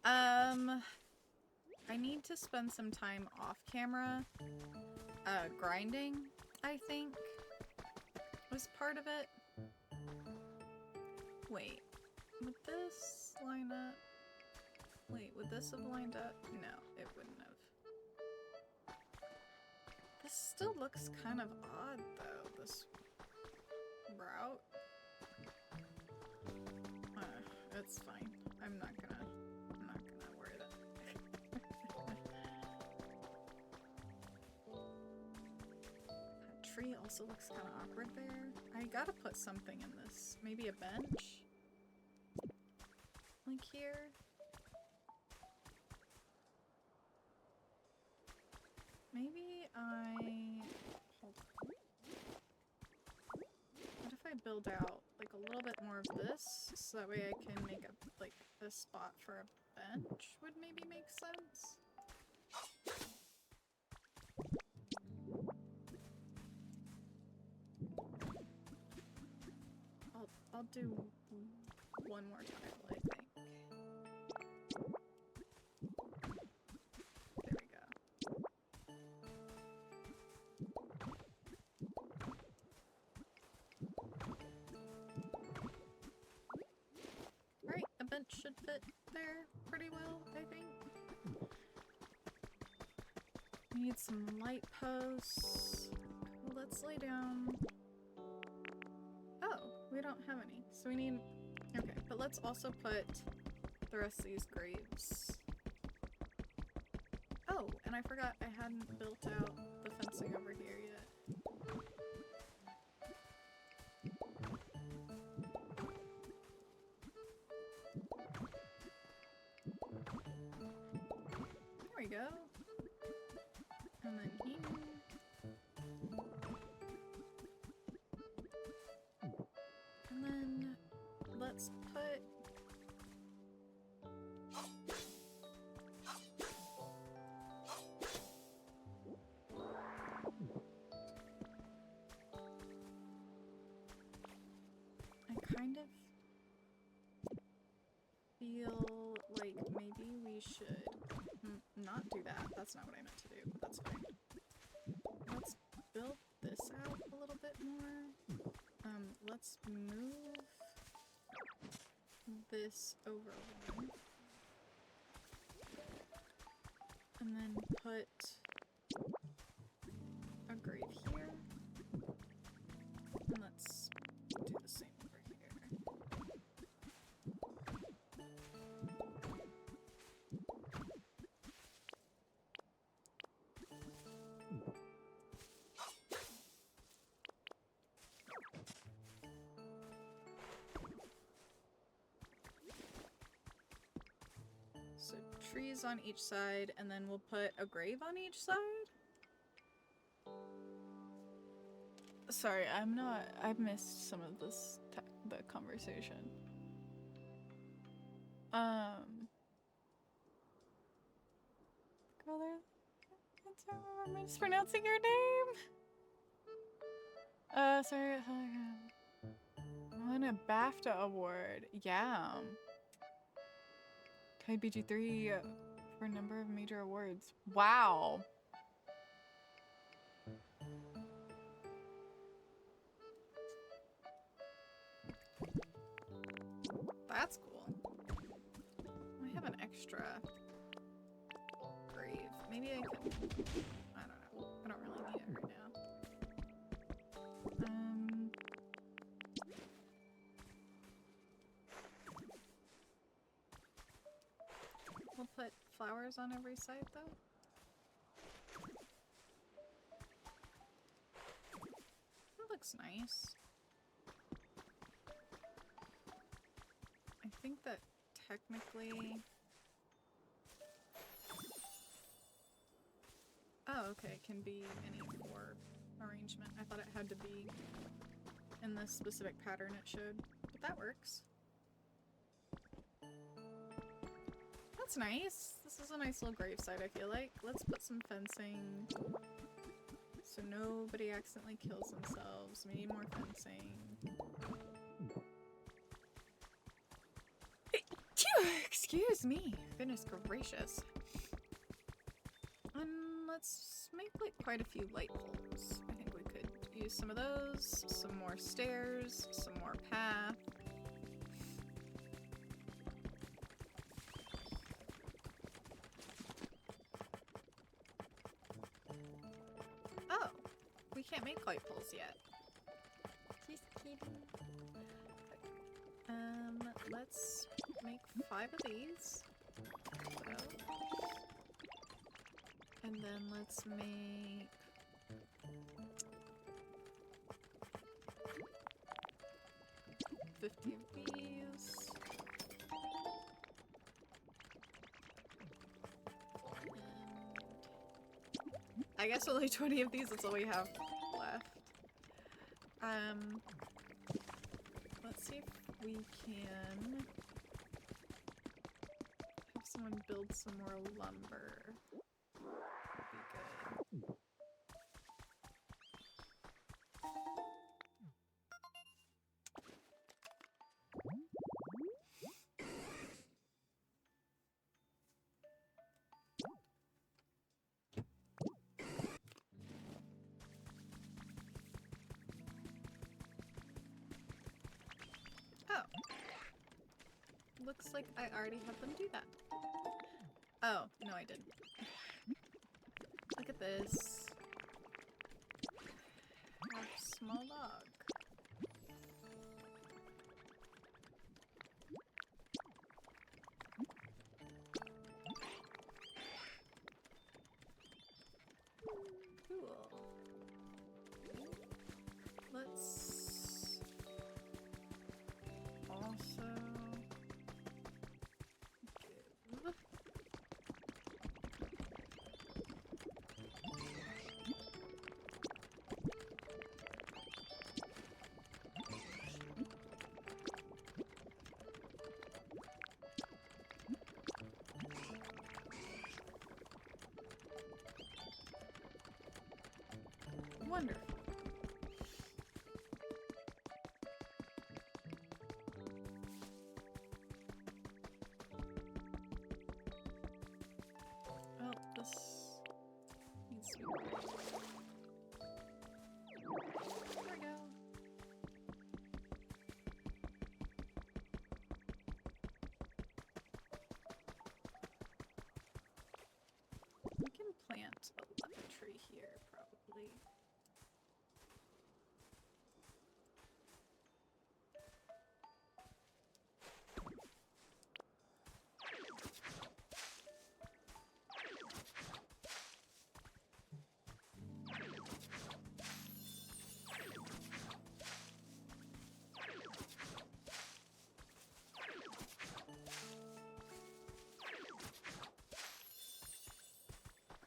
I need to spend some time off camera, grinding, I think, was part of it. Wait, would this line up? Wait, would this have lined up? No, it wouldn't have. This still looks kind of odd, though, this route. It's fine. I'm not gonna worry about it. That tree also looks kind of awkward there. I gotta put something in this. Maybe a bench? Like here? Maybe hold on. What if I build out like a little bit more of this so that way I can make a spot for a bench would maybe make sense? I'll do one more tile, I think. There we go. Alright, a bench should fit there pretty well, I think. We need some light posts. Let's lay down. Oh, we don't have any. So we need... Okay, but let's also put the rest of these graves. Oh, and I forgot I hadn't built out the fencing over here yet. There we go. And then here. And then let's put... I kind of feel like maybe we should not do that. That's not what I meant to do, but that's fine. Let's build this out a little bit more. Let's move this over one. And then put a grave here. And let's do the same over here. So trees on each side, and then we'll put a grave on each side? Sorry, I've missed some of this, the conversation. Girl, I'm mispronouncing your name. Sorry. Won a BAFTA award. Yeah. Tied BG3 for a number of major awards. Wow. That's cool. I have an extra grave. Maybe I could. I don't know. I don't really need it right now. We'll put flowers on every side though. That looks nice. I think that technically... Oh, okay, it can be any 4 arrangement. I thought it had to be in the specific pattern it showed, but that works. That's nice. This is a nice little gravesite, I feel like. Let's put some fencing so nobody accidentally kills themselves. We need more fencing. Excuse me. Goodness gracious. Let's make like quite a few light poles. I think we could use some of those, some more stairs, some more path. Oh, we can't make light poles yet. Just kidding. Let's make 5 of these. So. And then let's make 50 of these. And I guess only 20 of these, that's all we have left. Let's see if we can have someone build some more lumber. Looks like I already have them do that. Oh, no I didn't. Look at this. Have small dog. Cool. Let's also give wonderful. Oh, this needs to be right. There we go. We can plant a lemon tree here, probably.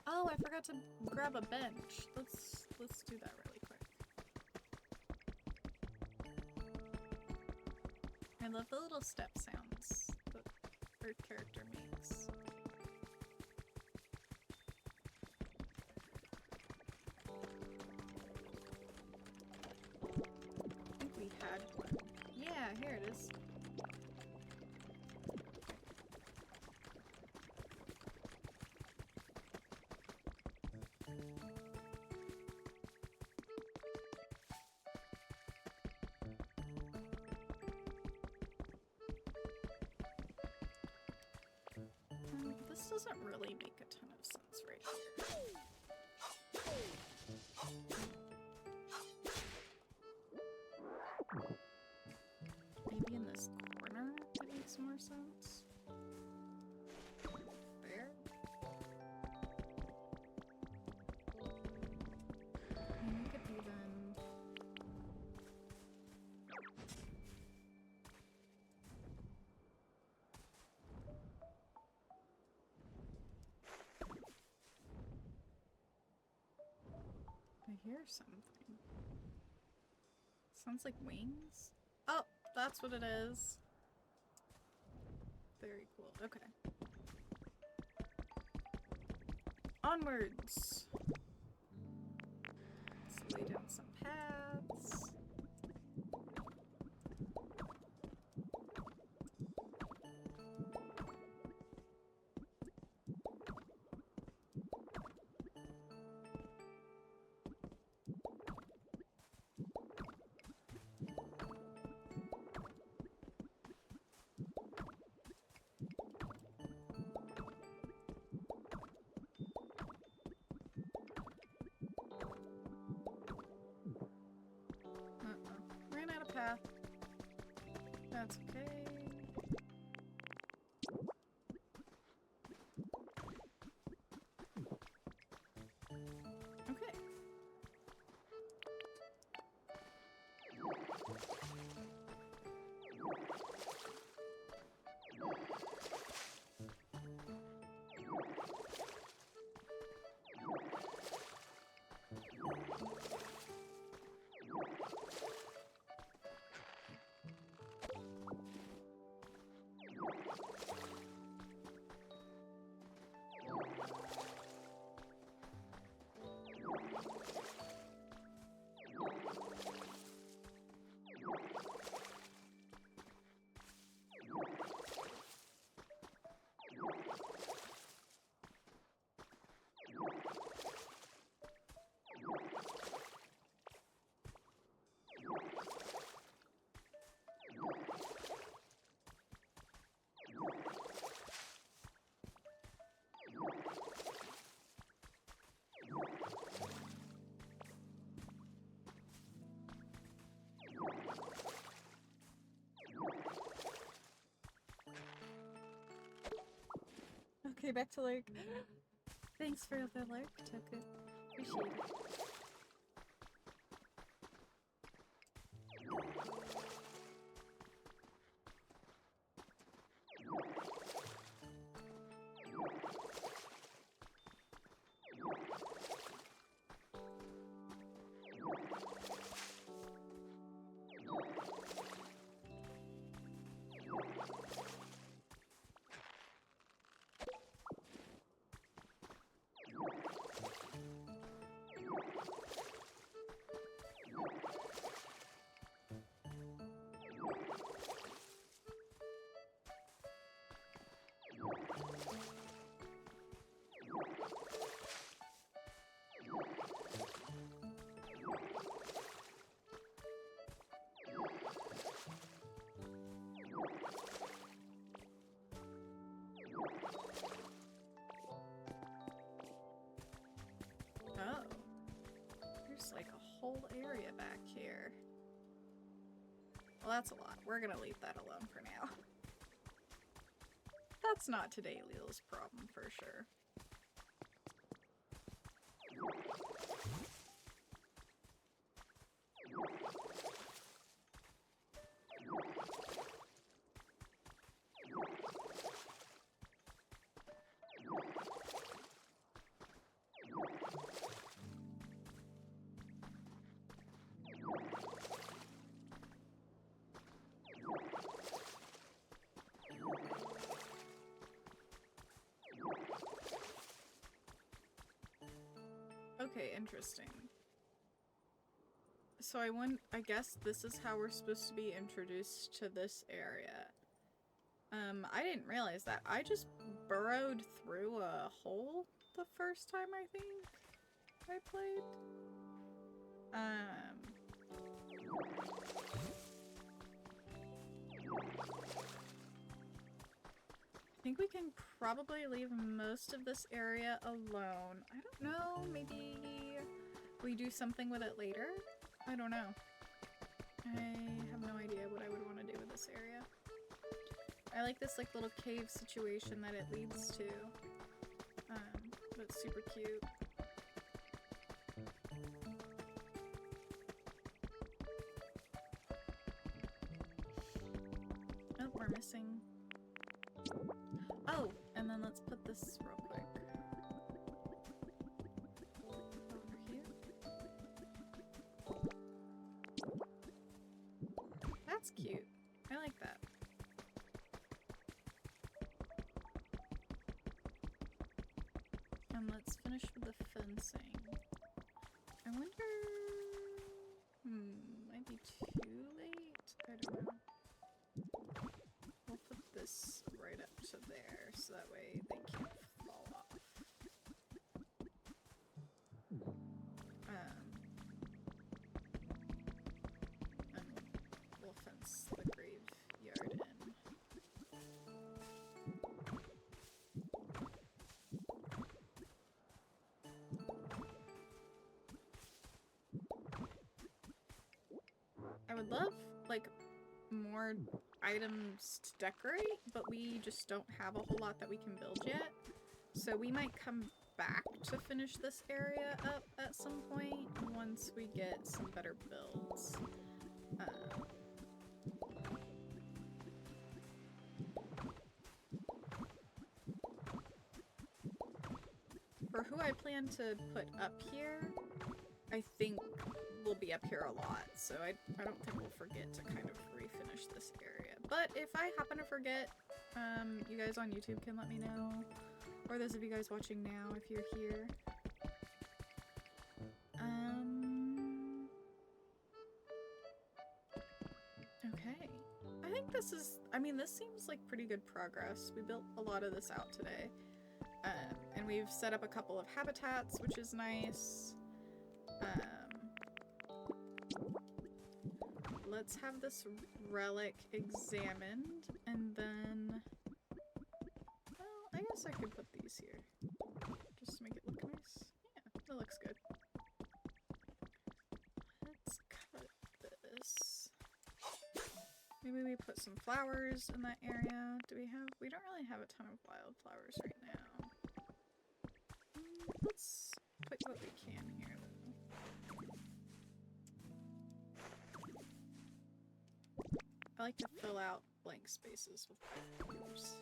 Oh, I forgot to grab a bench. Let's do that really quick. I love the little step sounds that her character makes. I think we had one. Yeah, here it is. This doesn't really make a ton of sense right here. Maybe in this corner it makes more sense. There. Make it even. I hear something. Sounds like wings. Oh, that's what it is. Very cool. Okay. Onwards. Let's lay down some paths. Ran out of path. That's okay. Okay. Okay, back to Lurk. Thanks for the Lurk, Toku. Appreciate it. Oh. There's like a whole area back here. Well, that's a lot. We're gonna leave that alone for now. That's not today Leel's problem for sure. Okay, interesting. So I guess this is how we're supposed to be introduced to this area. I didn't realize that. I just burrowed through a hole the first time I think I played. I think we can probably leave most of this area alone. I don't know, maybe we do something with it later? I don't know. I have no idea what I would want to do with this area. I like this like little cave situation that it leads to. That's super cute. Oh, we're missing. Oh, and then let's put this real quick. Over here. That's cute. I like that. And let's finish with the fencing. I wonder... might be too late? I don't know. We'll put this right up to there, so that way they can't fall off. And we'll fence the graveyard in. I would love, like, more items to decorate, but we just don't have a whole lot that we can build yet. So we might come back to finish this area up at some point once we get some better builds. For who I plan to put up here, I think we'll be up here a lot, so I don't think we'll forget to kind of refinish this area. But if I happen to forget, you guys on YouTube can let me know, or those of you guys watching now if you're here. Okay. I think this is, I mean, this seems like pretty good progress. We built a lot of this out today. And we've set up a couple of habitats, which is nice. Let's have this relic examined, and then... Well, I guess I could put these here. Just to make it look nice. Yeah, that looks good. Let's cut this. Maybe we put some flowers in that area. We don't really have a ton of wildflowers right now. Let's put what we can here, though. I like to fill out blank spaces with flowers.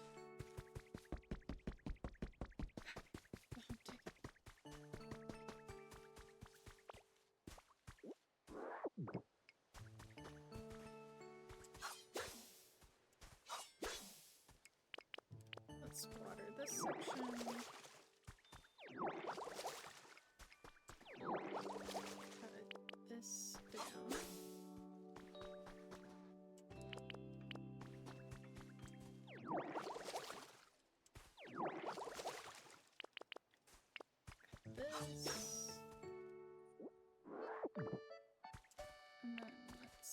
Let's water this section. Cut this down. This. And then let's...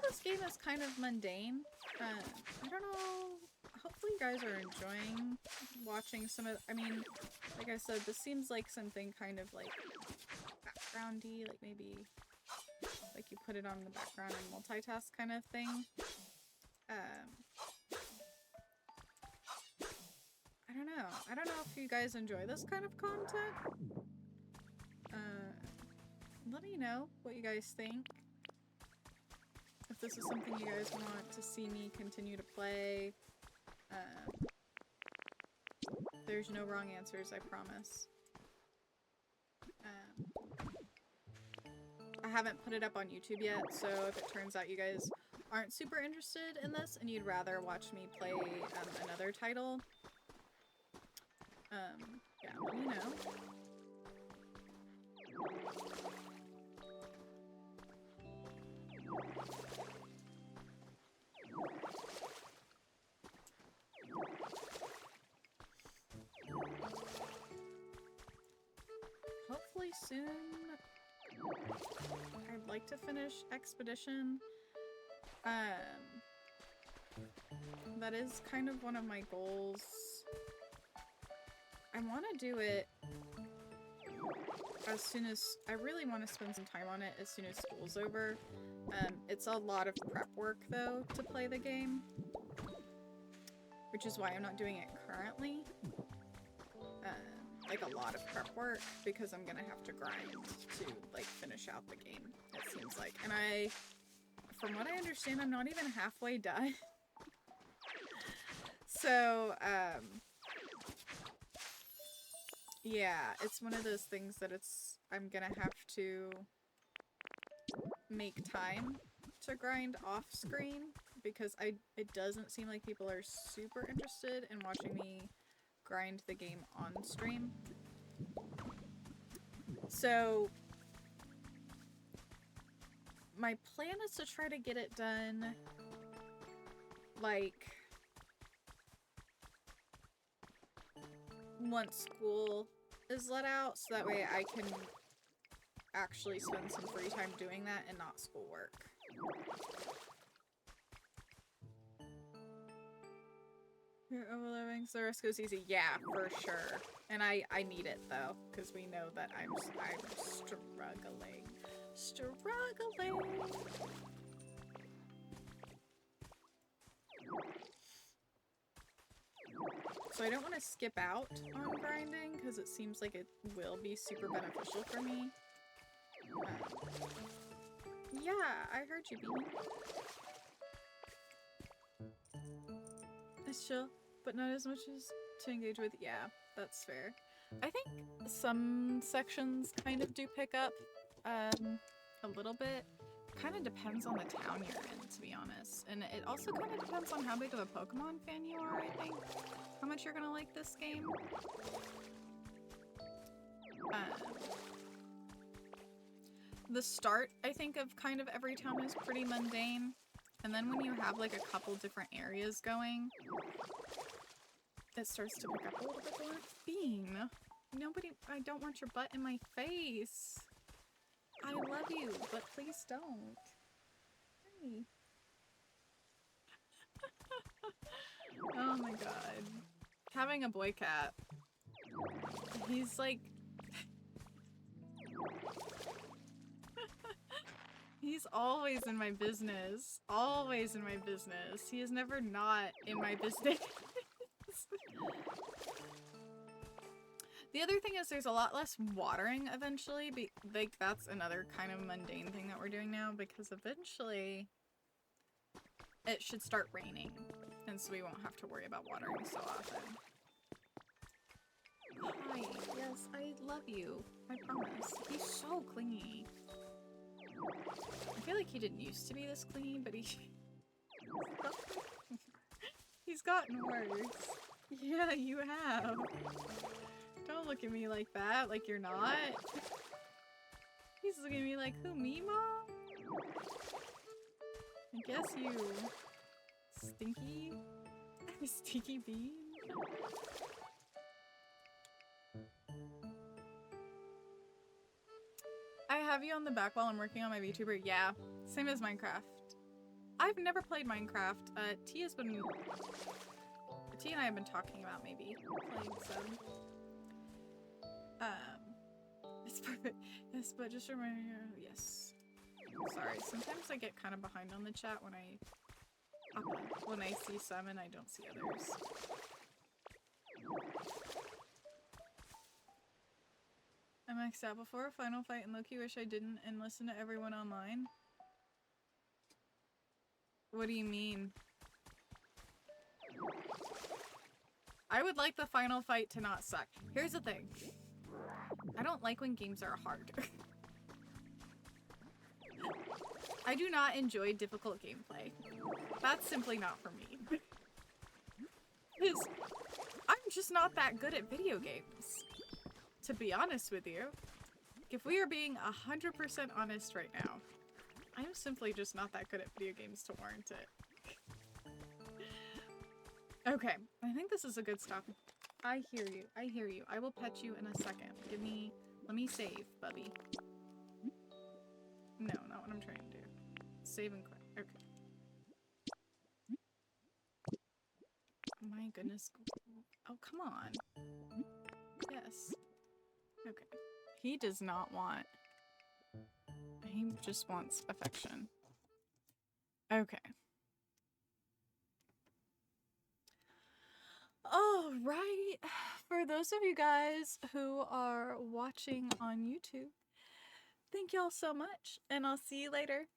This game is kind of mundane. I don't know. Hopefully you guys are enjoying watching some of... I mean, like I said, this seems like something kind of like backgroundy, like maybe like you put it on the background and multitask kind of thing. I don't know. I don't know if you guys enjoy this kind of content. Let me know what you guys think. If this is something you guys want to see me continue to play. There's no wrong answers, I promise. I haven't put it up on YouTube yet, so if it turns out you guys aren't super interested in this and you'd rather watch me play another title, yeah, let me know. Hopefully soon. I'd like to finish Expedition. That is kind of one of my goals. I want to do it as soon as... I really want to spend some time on it as soon as school's over. It's a lot of prep work, though, to play the game. Which is why I'm not doing it currently. Like, a lot of prep work, because I'm gonna have to grind to, like, finish out the game, it seems like. And from what I understand, I'm not even halfway done. So, yeah, it's one of those things that I'm gonna have to make time to grind off screen, because it doesn't seem like people are super interested in watching me grind the game on stream. So my plan is to try to get it done like once school is let out, so that way I can actually spend some free time doing that and not schoolwork. You're overliving, so the rest goes easy. Yeah, for sure. And I need it though, because we know that I'm struggling. So I don't want to skip out on grinding, because it seems like it will be super beneficial for me. Yeah, I heard you, Bean. It's chill, but not as much as to engage with. Yeah, that's fair. I think some sections kind of do pick up a little bit. Kind of depends on the town you're in, to be honest. And it also kind of depends on how big of a Pokemon fan you are, I think. How much you're gonna like this game. The start, I think, of kind of every town is pretty mundane. And then when you have like a couple different areas going, it starts to pick up a little bit more. Bean, nobody, I don't want your butt in my face. I love you, but please don't. Hey. Oh my god. Having a boy cat. He's like... He's always in my business. Always in my business. He is never not in my business. The other thing is there's a lot less watering eventually. Like, that's another kind of mundane thing that we're doing now, because eventually it should start raining. And so we won't have to worry about watering so often. Hi. Yes, I love you. I promise. He's so clingy. I feel like he didn't used to be this clingy, but he's gotten worse. Yeah, you have. Don't look at me like that, like you're not. He's looking at me like, who, me, Mom? I guess you. Stinky? Stinky bean? I have you on the back while I'm working on my VTuber. Yeah, same as Minecraft. I've never played Minecraft. T and I have been talking about maybe playing some. It's perfect. Yes, but just remember, yes. Sorry, sometimes I get kind of behind on the chat when I see some and I don't see others. I maxed out before a final fight and Loki wish I didn't and listen to everyone online. What do you mean? I would like the final fight to not suck. Here's the thing. I don't like when games are hard. I do not enjoy difficult gameplay. That's simply not for me. Because I'm just not that good at video games. To be honest with you. If we are being 100% honest right now, I'm simply just not that good at video games to warrant it. Okay, I think this is a good stop. I hear you. I hear you. I will pet you in a second. Let me save, Bubby. No, not what I'm trying to do. Save and quit. Okay. My goodness. Oh, come on. Yes. Okay. He does not want... He just wants affection. Okay. All right. For those of you guys who are watching on YouTube, thank y'all so much, and I'll see you later.